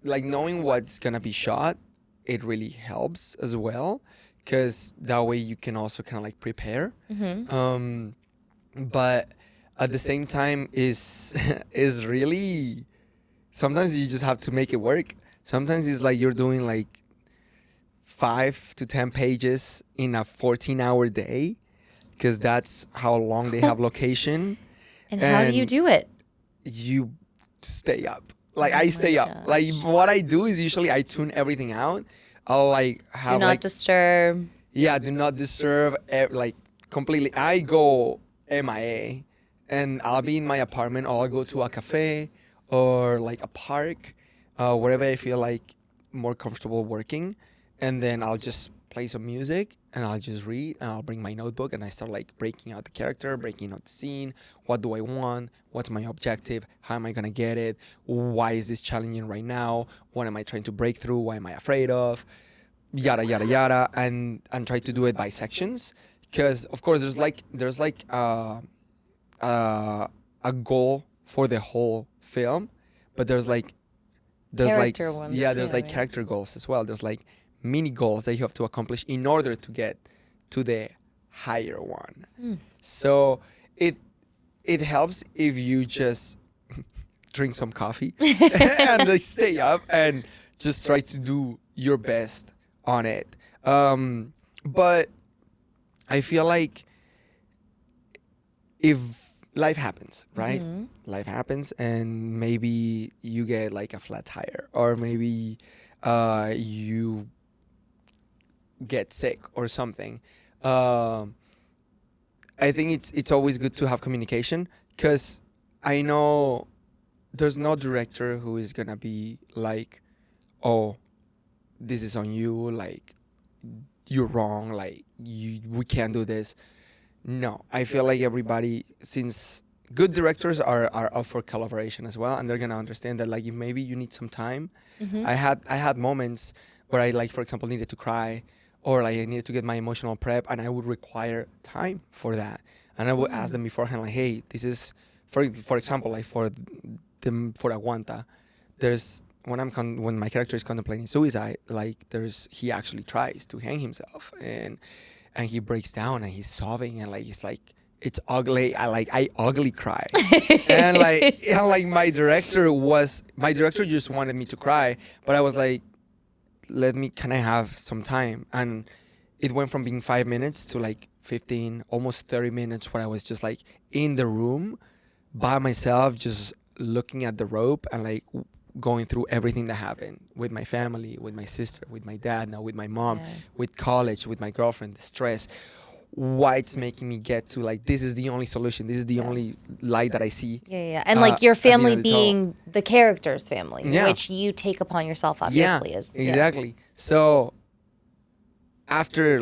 like knowing what's gonna be shot, it really helps as well, because that way you can also kind of like prepare. But at the same time is is really, sometimes you just have to make it work. Sometimes it's like you're doing like 5 to 10 pages in a 14-hour day, because that's how long they have location. And how do you do it? You stay up. Like Oh I my stay up. gosh. Like what I do is usually I tune everything out. I'll like Do have not like disturb. yeah, do not disturb, like completely. I go MIA and I'll be in my apartment, or I'll go to a cafe or like a park, wherever I feel like more comfortable working, and then I'll just play some music and I'll just read and I'll bring my notebook and I start like breaking out the character, breaking out the scene. What do I want? What's my objective? How am I going to get it? Why is this challenging right now? What am I trying to break through? What am I afraid of? Yada, yada, yada. And try to do it by sections. Because, of course, there's a goal for the whole film, but there's Character ones there's too, like right? character goals as well. There's like mini goals that you have to accomplish in order to get to the higher one. So it helps if you just drink some coffee and like stay up and just try to do your best on it. But I feel like if life happens, right? Life happens, and maybe you get like a flat tire, or maybe you get sick or something. I think it's always good to have communication, because I know there's no director who is gonna be like, oh, this is on you, like you're wrong, like we can't do this. No, I feel like everybody, since good directors are up for collaboration as well, and they're gonna understand that like if maybe you need some time. I had moments where I, like, for example, needed to cry, or like I needed to get my emotional prep, and I would require time for that, and I would ask them beforehand, like, hey, this is for example, like for Aguanta, there's when my character is contemplating suicide, like he actually tries to hang himself, and he breaks down and he's sobbing, and like he's like, it's ugly. I ugly cry. and my director just wanted me to cry, but I was like, can I have some time? And it went from being 5 minutes to like 15, almost 30 minutes, where I was just like in the room by myself, just looking at the rope and like going through everything that happened with my family, with my sister, with my dad, now with my mom, with college, with my girlfriend, the stress, why it's making me get to like, this is the only solution, this is the only light that I see. And like your family at the end of the being the character's family, Yeah. which you take upon yourself, obviously. Exactly. So after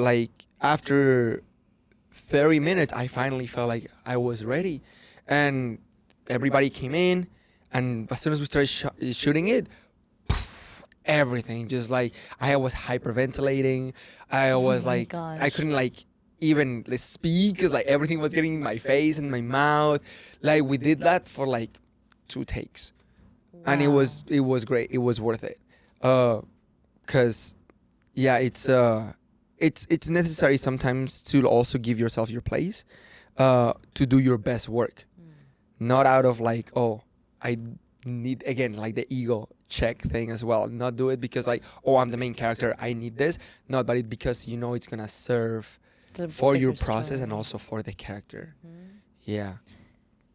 30 minutes, I finally felt like I was ready, and everybody came in. And as soon as we started shooting it, everything just like, I was hyperventilating. I was like, I couldn't like even speak, because like everything was getting in my face and my mouth. Like we did that for like 2 takes, and it was great. It was worth it, because it's necessary sometimes to also give yourself your place, to do your best work, not out of like, oh, I need, again, like the ego check thing as well. Not do it because like, oh, I'm the main character, I need this. Not, but it because it's gonna serve for your process and also for the character. Yeah.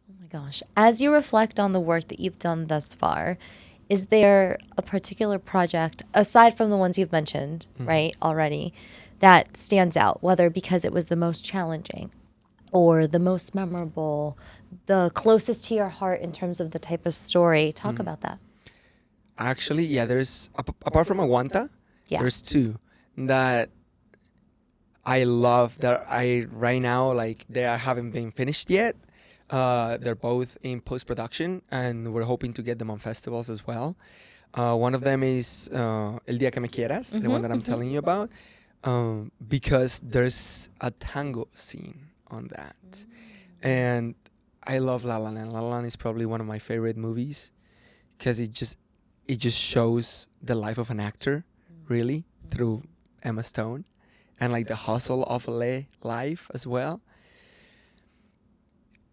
Oh my gosh. As you reflect on the work that you've done thus far, is there a particular project, aside from the ones you've mentioned, right, already, that stands out, whether because it was the most challenging or the most memorable, the closest to your heart in terms of the type of story? Talk about that. Actually, yeah, there's, apart from Aguanta, there's 2 that I love, that right now, like, they haven't been finished yet. They're both in post-production, and we're hoping to get them on festivals as well. One of them is El Día Que Me Quieras, the one that I'm telling you about, because there's a tango scene on that. And I love La La Land. La La Land is probably one of my favorite movies, because it just shows the life of an actor, really, through Emma Stone, and like the hustle of LA life as well.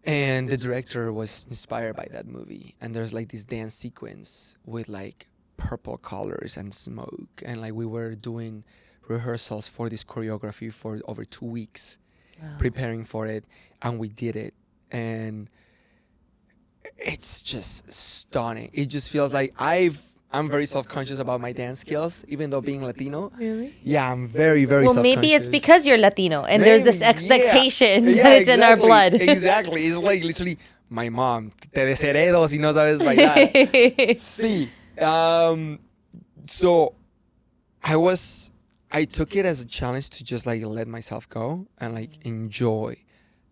And the director was inspired by that movie, and there's like this dance sequence with like purple colors and smoke, and like we were doing rehearsals for this choreography for over 2 weeks, preparing for it, and we did it, and it's just stunning. It just feels like I'm very self-conscious about my dance skills, even though being Latino. Really? Yeah, I'm very, very self-conscious. Well, maybe it's because you're Latino and there's this expectation that it's exactly, in our blood. Exactly. It's like literally my mom, te desheredo si no sabes bailar. Sí. So I was I took it as a challenge to just like let myself go and like enjoy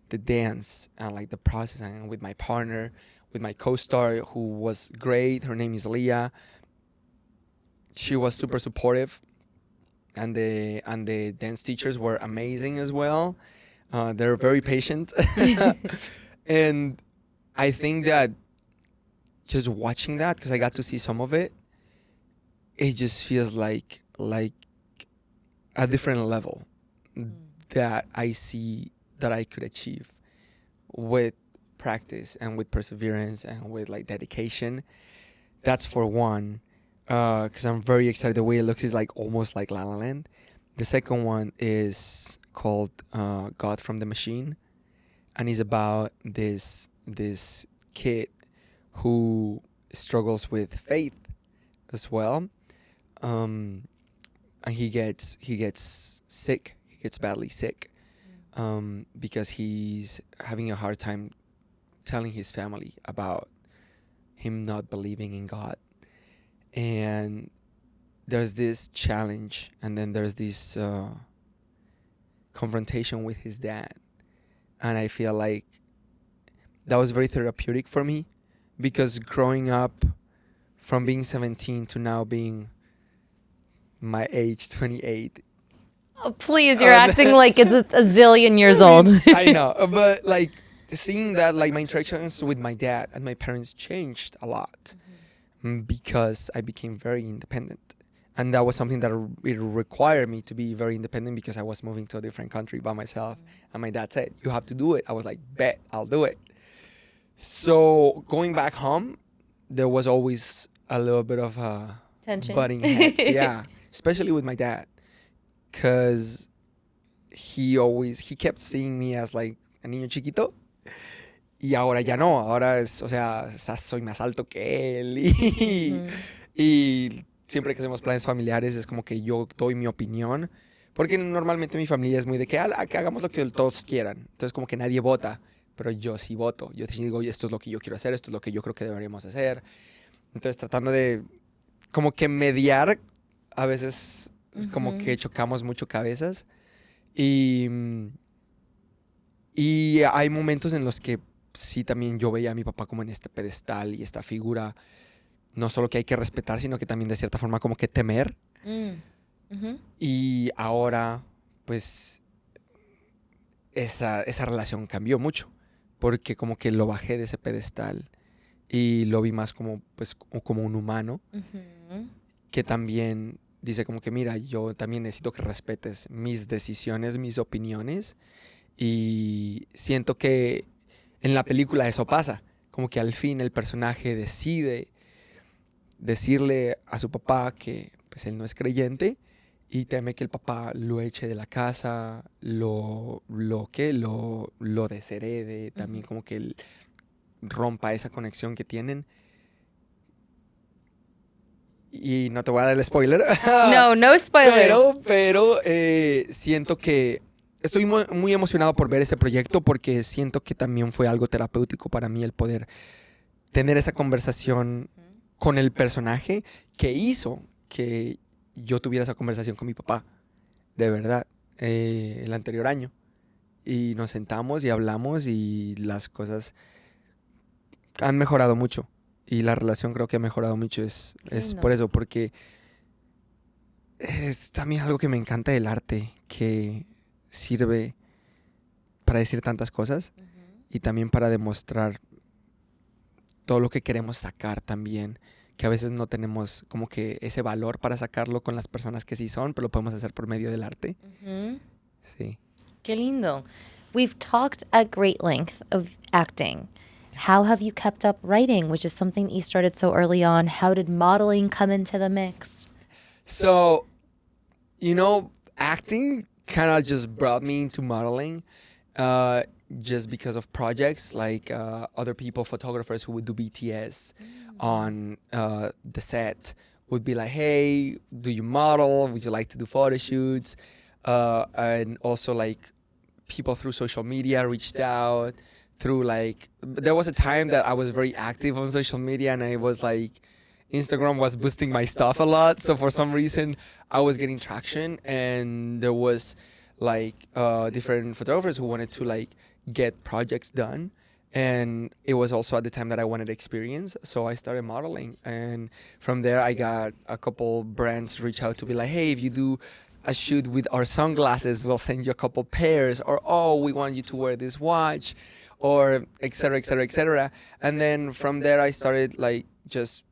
the dance and like the process, and with my partner, with my co-star who was great. Her name is Leah. She was super supportive, and the dance teachers were amazing as well. They're very patient, and I think that just watching that, because I got to see some of it, it just feels like a different level that I see that I could achieve with practice and with perseverance and with like dedication. That's for one, because I'm very excited. The way it looks is like almost like La La Land. The second one is called God from the Machine, and is about this kid who struggles with faith as well. And he gets sick. He gets badly sick, because he's having a hard time telling his family about him not believing in God. And there's this challenge, and then there's this confrontation with his dad. And I feel like that was very therapeutic for me, because growing up from being 17 to now being my age, 28. Oh, please, you're acting like it's a zillion years old. I know, but like seeing that, like my interactions with my dad and my parents changed a lot, because I became very independent. And that was something that it required me to be very independent, because I was moving to a different country by myself. And my dad said, you have to do it. I was like, bet, I'll do it. So going back home, there was always a little bit of Tension. butting heads, yeah, especially with my dad, because he kept seeing me as like a niño chiquito, y ahora ya no, ahora es, o sea, soy más alto que él, y siempre que hacemos planes familiares es como que yo doy mi opinión, porque normalmente mi familia es muy de que hagamos lo que todos quieran, entonces como que nadie vota, pero yo sí voto, yo sí digo, esto es lo que yo quiero hacer, esto es lo que yo creo que deberíamos hacer. Entonces tratando de como que mediar, a veces es como que chocamos mucho cabezas, y hay momentos en los que sí también yo veía a mi papá como en este pedestal y esta figura, no solo que hay que respetar, sino que también de cierta forma como que temer. Y ahora pues esa relación cambió mucho, porque como que lo bajé de ese pedestal y lo vi más como, pues, como un humano, que también dice como que, mira, yo también necesito que respetes mis decisiones, mis opiniones. Y siento que en la película eso pasa, como que al fin el personaje decide decirle a su papá que pues él no es creyente, y teme que el papá lo eche de la casa, lo desherede, también como que él rompa esa conexión que tienen. Y no te voy a dar el spoiler. No spoilers. Pero siento que estoy muy emocionado por ver ese proyecto, porque siento que también fue algo terapéutico para mí el poder tener esa conversación con el personaje que hizo que yo tuviera esa conversación con mi papá, de verdad, el anterior año. Y nos sentamos y hablamos, y las cosas han mejorado mucho. Y la relación creo que ha mejorado mucho. Es por eso, porque es también algo que me encanta del arte, que sirve para decir tantas cosas y también para demostrar todo lo que queremos sacar también, que a veces no tenemos como que ese valor para sacarlo con las personas que sí son, pero lo podemos hacer por medio del arte. Sí. Qué lindo. We've talked at great length of acting. How have you kept up writing, which is something that you started so early on? How did modeling come into the mix? So, acting kind of just brought me into modeling, just because of projects like other people, photographers who would do BTS on the set would be like, hey, do you model? Would you like to do photo shoots? And also like people through social media reached out. There was a time that I was very active on social media, and I was like Instagram was boosting my stuff a lot. So for some reason, I was getting traction, and there was like different photographers who wanted to like get projects done. And it was also at the time that I wanted experience. So I started modeling. And from there, I got a couple brands reach out to be like, hey, if you do a shoot with our sunglasses, we'll send you a couple pairs. Or, oh, we want you to wear this watch, or et cetera, et cetera, et cetera. And then from there, I started like just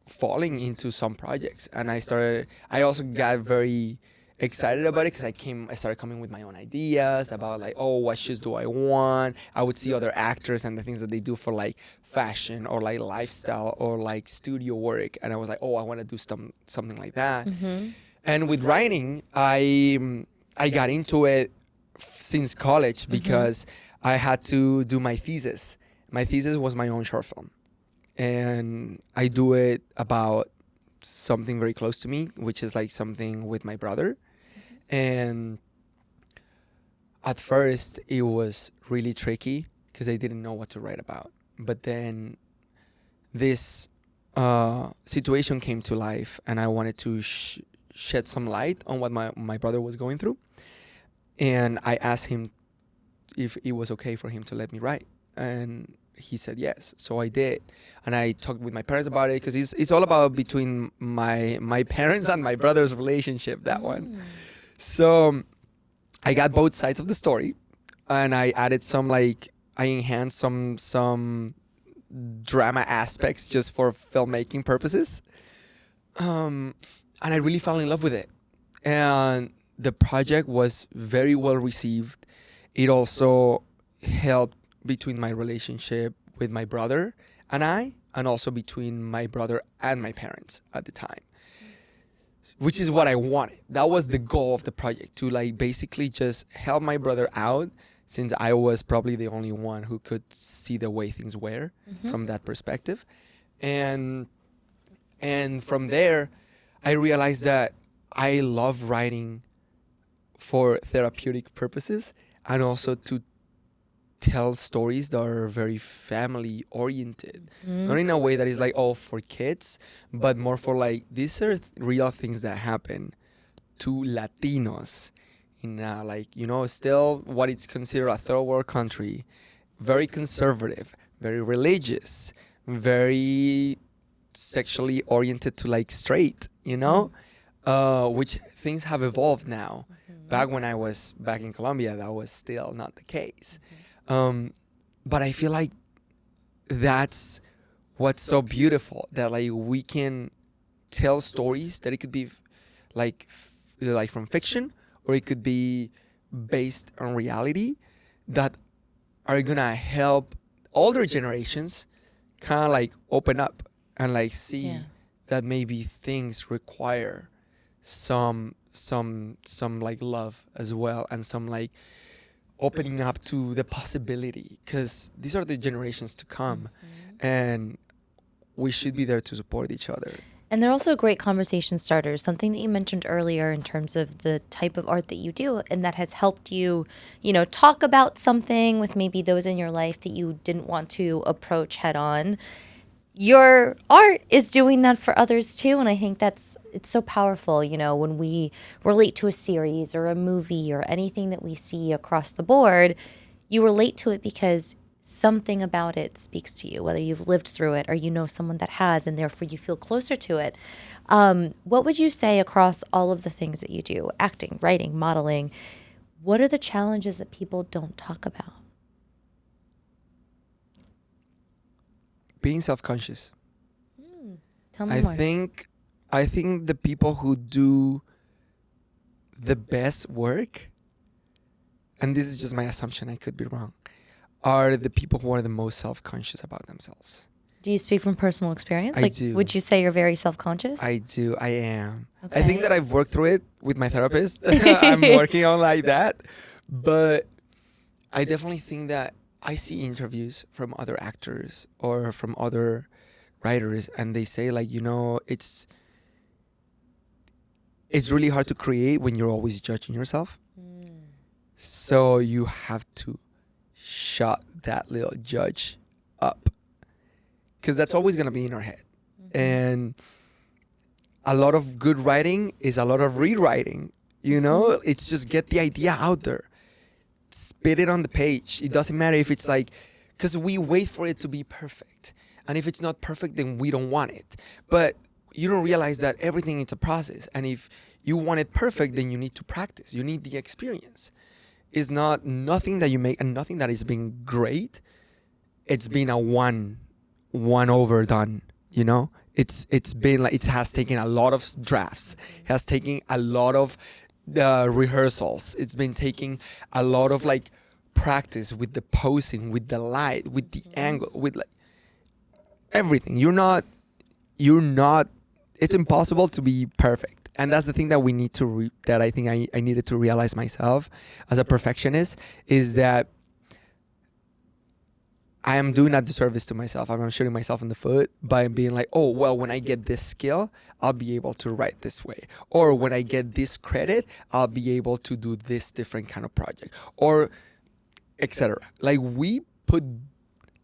falling into some projects. And I also got very excited about it because I started coming with my own ideas about like, oh, what shoes do I want? I would see other actors and the things that they do for like fashion or like lifestyle or like studio work, and I was like, oh, I want to do something like that. And with writing, I got into it since college because I had to do my thesis. My thesis was my own short film, and I do it about something very close to me, which is like something with my brother. And at first it was really tricky because I didn't know what to write about. But then this situation came to life, and I wanted to shed some light on what my brother was going through. And I asked him if it was okay for him to let me write. And he said yes. So I did. And I talked with my parents about it because it's all about between my parents and my brother's relationship, that one. So I got both sides of the story, and I added I enhanced some drama aspects just for filmmaking purposes. And I really fell in love with it. And the project was very well received. It also helped between my relationship with my brother and I, and also between my brother and my parents at the time, which is what I wanted. That was the goal of the project, to like basically just help my brother out, since I was probably the only one who could see the way things were from that perspective. And from there, I realized that I love writing for therapeutic purposes, and also to tell stories that are very family oriented, not in a way that is like all for kids, but more for like, these are real things that happen to Latinos in still what is considered a third world country, very conservative, very religious, very sexually oriented to like straight, which things have evolved now. Back when I was back in Colombia, that was still not the case. But I feel like that's what's so beautiful, that like we can tell stories that it could be like from fiction, or it could be based on reality, that are gonna help older generations kind of like open up and like see that maybe things require some like love as well, and some like opening up to the possibility, because these are the generations to come, and we should be there to support each other. And they're also great conversation starters, something that you mentioned earlier in terms of the type of art that you do, and that has helped you, talk about something with maybe those in your life that you didn't want to approach head on. Your art is doing that for others too, and I think it's so powerful, when we relate to a series or a movie or anything that we see across the board. You relate to it because something about it speaks to you, whether you've lived through it or someone that has, and therefore you feel closer to it. What would you say across all of the things that you do, acting, writing, modeling, what are the challenges that people don't talk about? Being self-conscious. Tell me more. I think the people who do the best work, and this is just my assumption, I could be wrong, are the people who are the most self-conscious about themselves. Do you speak from personal experience? I do. Would you say you're very self-conscious? I do. I am. Okay. I think that I've worked through it with my therapist. I'm working on like that. But I definitely think that I see interviews from other actors or from other writers, and they say like, it's really hard to create when you're always judging yourself. So you have to shut that little judge up, because that's always going to be in our head. And a lot of good writing is a lot of rewriting. It's just get the idea out there, spit it on the page. It doesn't matter if it's like, because we wait for it to be perfect, and if it's not perfect, then we don't want it. But you don't realize that everything is a process, and if you want it perfect, then you need to practice. You need the experience. It's not nothing that you make and nothing that is being great. It's been a one overdone. It's been like, it has taken a lot of drafts. It has taken a lot of rehearsals. It's been taking a lot of like practice with the posing, with the light, with the angle, with like everything. You're not. It's impossible to be perfect, and that's the thing that we need to that I think I needed to realize myself as a perfectionist, is that I am doing a disservice to myself. I'm shooting myself in the foot by being like, oh, well, when I get this skill, I'll be able to write this way. Or when I get this credit, I'll be able to do this different kind of project, or etc. Like, we put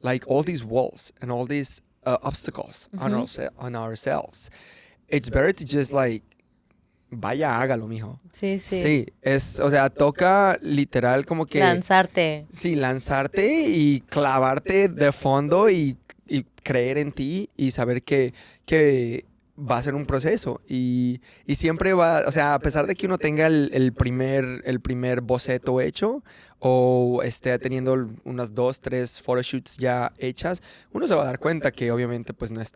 like all these walls and all these obstacles on ourselves. It's better to just like, vaya, hágalo, mijo. Sí, sí. Sí, o sea, toca literal como que... Lanzarte. Sí, lanzarte y clavarte de fondo y creer en ti y saber que va a ser un proceso. Y siempre va, o sea, a pesar de que uno tenga el primer boceto hecho o esté teniendo unas 2, 3 photoshoots ya hechas, uno se va a dar cuenta que obviamente pues no es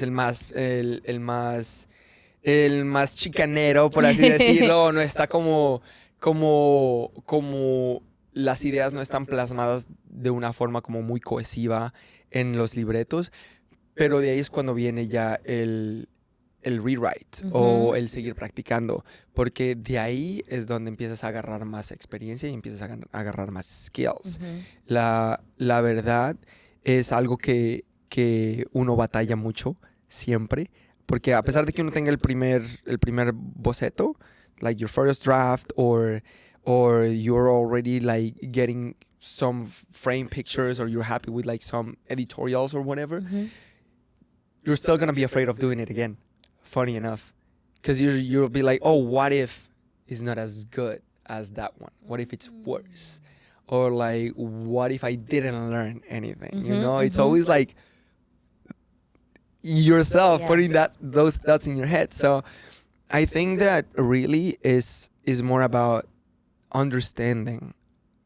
el más chicanero, por así decirlo. No está como las ideas no están plasmadas de una forma como muy cohesiva en los libretos, pero de ahí es cuando viene ya el rewrite o el seguir practicando, porque de ahí es donde empiezas a agarrar más experiencia y empiezas a agarrar más skills. La verdad es algo que uno batalla mucho siempre, porque a pesar de que uno tenga el primer boceto, like your first draft, or you're already like getting some frame pictures, or you're happy with like some editorials or whatever, you're still gonna be afraid of doing it again. Funny enough, because you'll be like, oh, what if it's not as good as that one? What if it's worse? Or like, what if I didn't learn anything? It's always like yourself putting those thoughts in your head. So I think that really is more about understanding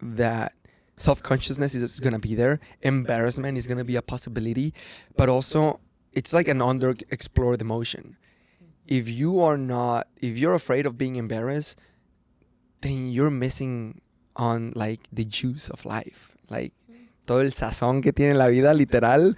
that self-consciousness is going to be there, embarrassment is going to be a possibility, but also it's like an underexplored emotion. If you're afraid of being embarrassed, then you're missing on like the juice of life, like todo el sazón que tiene la vida, literal,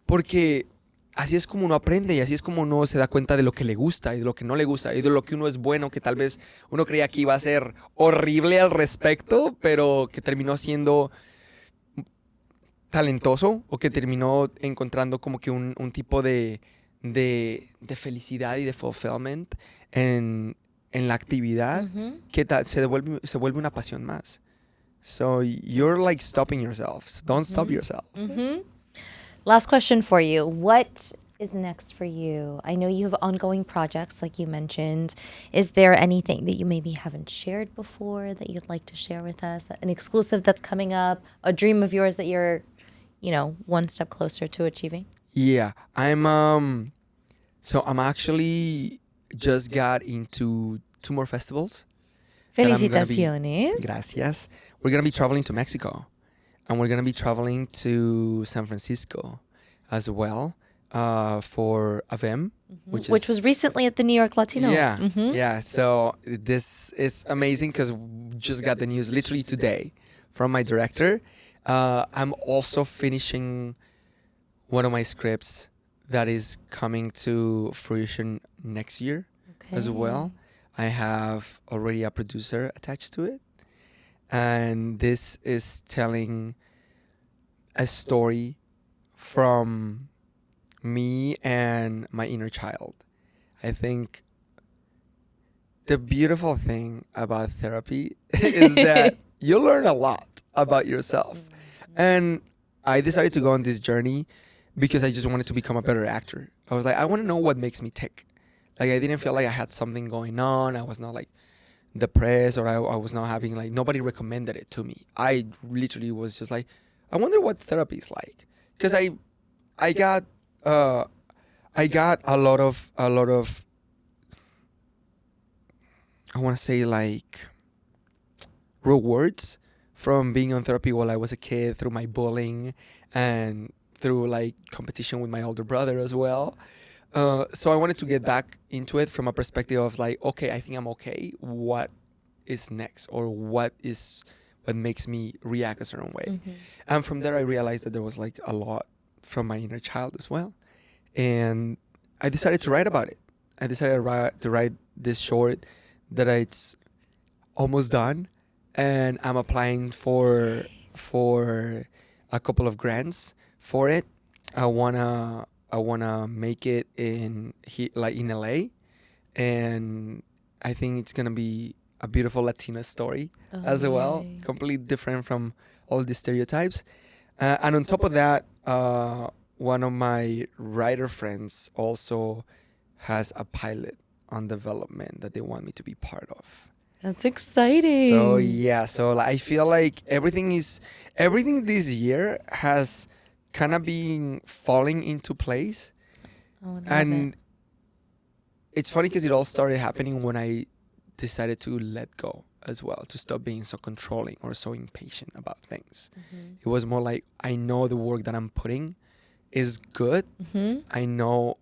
porque así es como uno aprende y así es como uno se da cuenta de lo que le gusta y de lo que no le gusta y de lo que uno es bueno, que tal vez uno creía que iba a ser horrible al respecto, pero que terminó siendo talentoso, o que terminó encontrando como que un tipo de felicidad y de fulfillment en la actividad, que se vuelve una pasión más. So you're like stopping yourself. So don't stop yourself. Last question for you. What is next for you? I know you have ongoing projects, like you mentioned. Is there anything that you maybe haven't shared before that you'd like to share with us? An exclusive that's coming up? A dream of yours that you're, one step closer to achieving? Yeah, I'm actually just got into 2 more festivals. Felicitaciones. Gracias. We're going to be traveling to Mexico. And we're going to be traveling to San Francisco as well for AVEM, which was recently at the New York Latino. Yeah, yeah. So this is amazing because we just got the news literally today from my director. I'm also finishing one of my scripts that is coming to fruition next year as well. I have already a producer attached to it. And this is telling a story from me and my inner child. I think the beautiful thing about therapy is that you learn a lot about yourself. And I decided to go on this journey because I just wanted to become a better actor. I was like, I want to know what makes me tick. Like, I didn't feel like I had something going on. I was not like depressed, or I was not having, like, nobody recommended it to me. I literally was just like, I wonder what therapy is like. Because I got a lot of I want to say, like, rewards from being on therapy while I was a kid, through my bullying and through, like, competition with my older brother as well. So I wanted to get back into it from a perspective of, like, okay, I think I'm okay. What is next, or what makes me react a certain way? Mm-hmm. And from there, I realized that there was, like, a lot from my inner child as well. And I decided to write about it. I decided to write this short that it's almost done, and I'm applying for a couple of grants for it. I wanna make it in LA, and I think it's gonna be a beautiful Latina story as well, yay. completely different from all the stereotypes. And on top of that, one of my writer friends also has a pilot on development that they want me to be part of. That's exciting. So yeah, so, like, I feel like everything this year has kind of been falling into place. Oh, I love And it. it's funny because it all started happening when I decided to let go as well, to stop being so controlling or so impatient about things. Mm-hmm. It was more like, I know the work that I'm putting is good. Mm-hmm. I know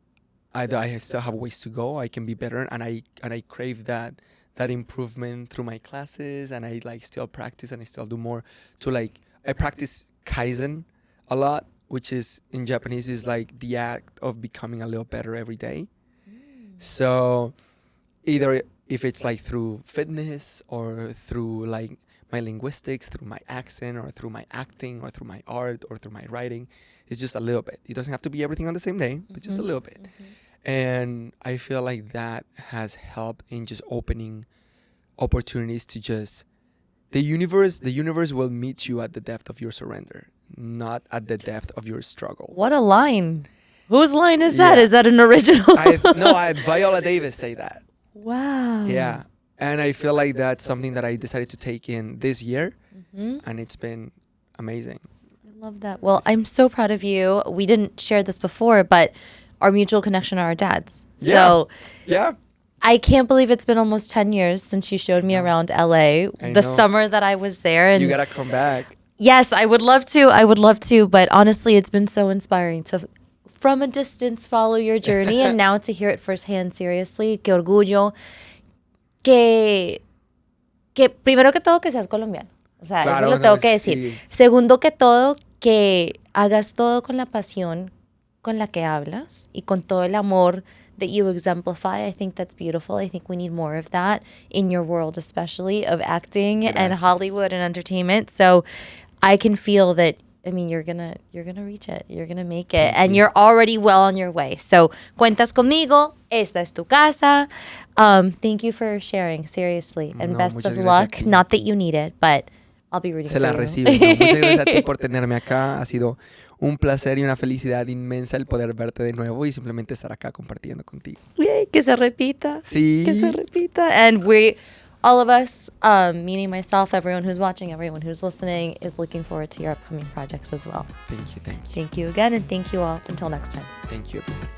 I still have ways to go. I can be better, and I crave that improvement through my classes, and I, like, still practice, and I still do more to, like, I practice Kaizen a lot, which is, in Japanese, is like the act of becoming a little better every day. So either if it's, like, through fitness, or through, like, my linguistics, through my accent, or through my acting, or through my art, or through my writing, it's just a little bit. It doesn't have to be everything on the same day, but just a little bit. And I feel like that has helped in just opening opportunities to just, the universe will meet you at the depth of your surrender, not at the depth of your struggle. What a line. Whose line is that? Yeah. Is that an original? Viola Davis say that. Wow. Yeah. And I feel like that's something that I decided to take in this year, Mm-hmm. and it's been amazing. I love that. Well, I'm so proud of you. We didn't share this before, but our mutual connection are our dads. So Yeah. I can't believe it's been almost 10 years since you showed me around LA, I the know. summer that I was there. And You gotta come back. yes, I would love to. I would love to. But honestly, it's been so inspiring to, from a distance, follow your journey, and now to hear it firsthand. Seriously, qué orgullo. Que primero que todo, que seas colombiano. O sea, Claro, eso lo no, tengo que decir. sí. Segundo que todo, que hagas todo con la pasión con la que hablas y con todo el amor that you exemplify. I think that's beautiful. I think we need more of that in your world, especially of acting and Gracias. Hollywood and entertainment. So I can feel that. I mean, you're gonna reach it. You're gonna make it, and you're already well on your way. So cuentas conmigo. Esta es tu casa. Thank you for sharing, seriously, and No, best muchas of gracias luck. a ti. Not that you need it, but I'll be rooting Se la for you. recibe. No, muchas gracias a ti por tenerme acá. Ha sido un placer y una felicidad inmensa el poder verte de nuevo y simplemente estar acá compartiendo contigo. Yay, que se repita. Sí. Que se repita. And all of us, meaning myself, everyone who's watching, everyone who's listening, is looking forward to your upcoming projects as well. Thank you. Thank you again, and thank you all. Until next time. Thank you, everyone.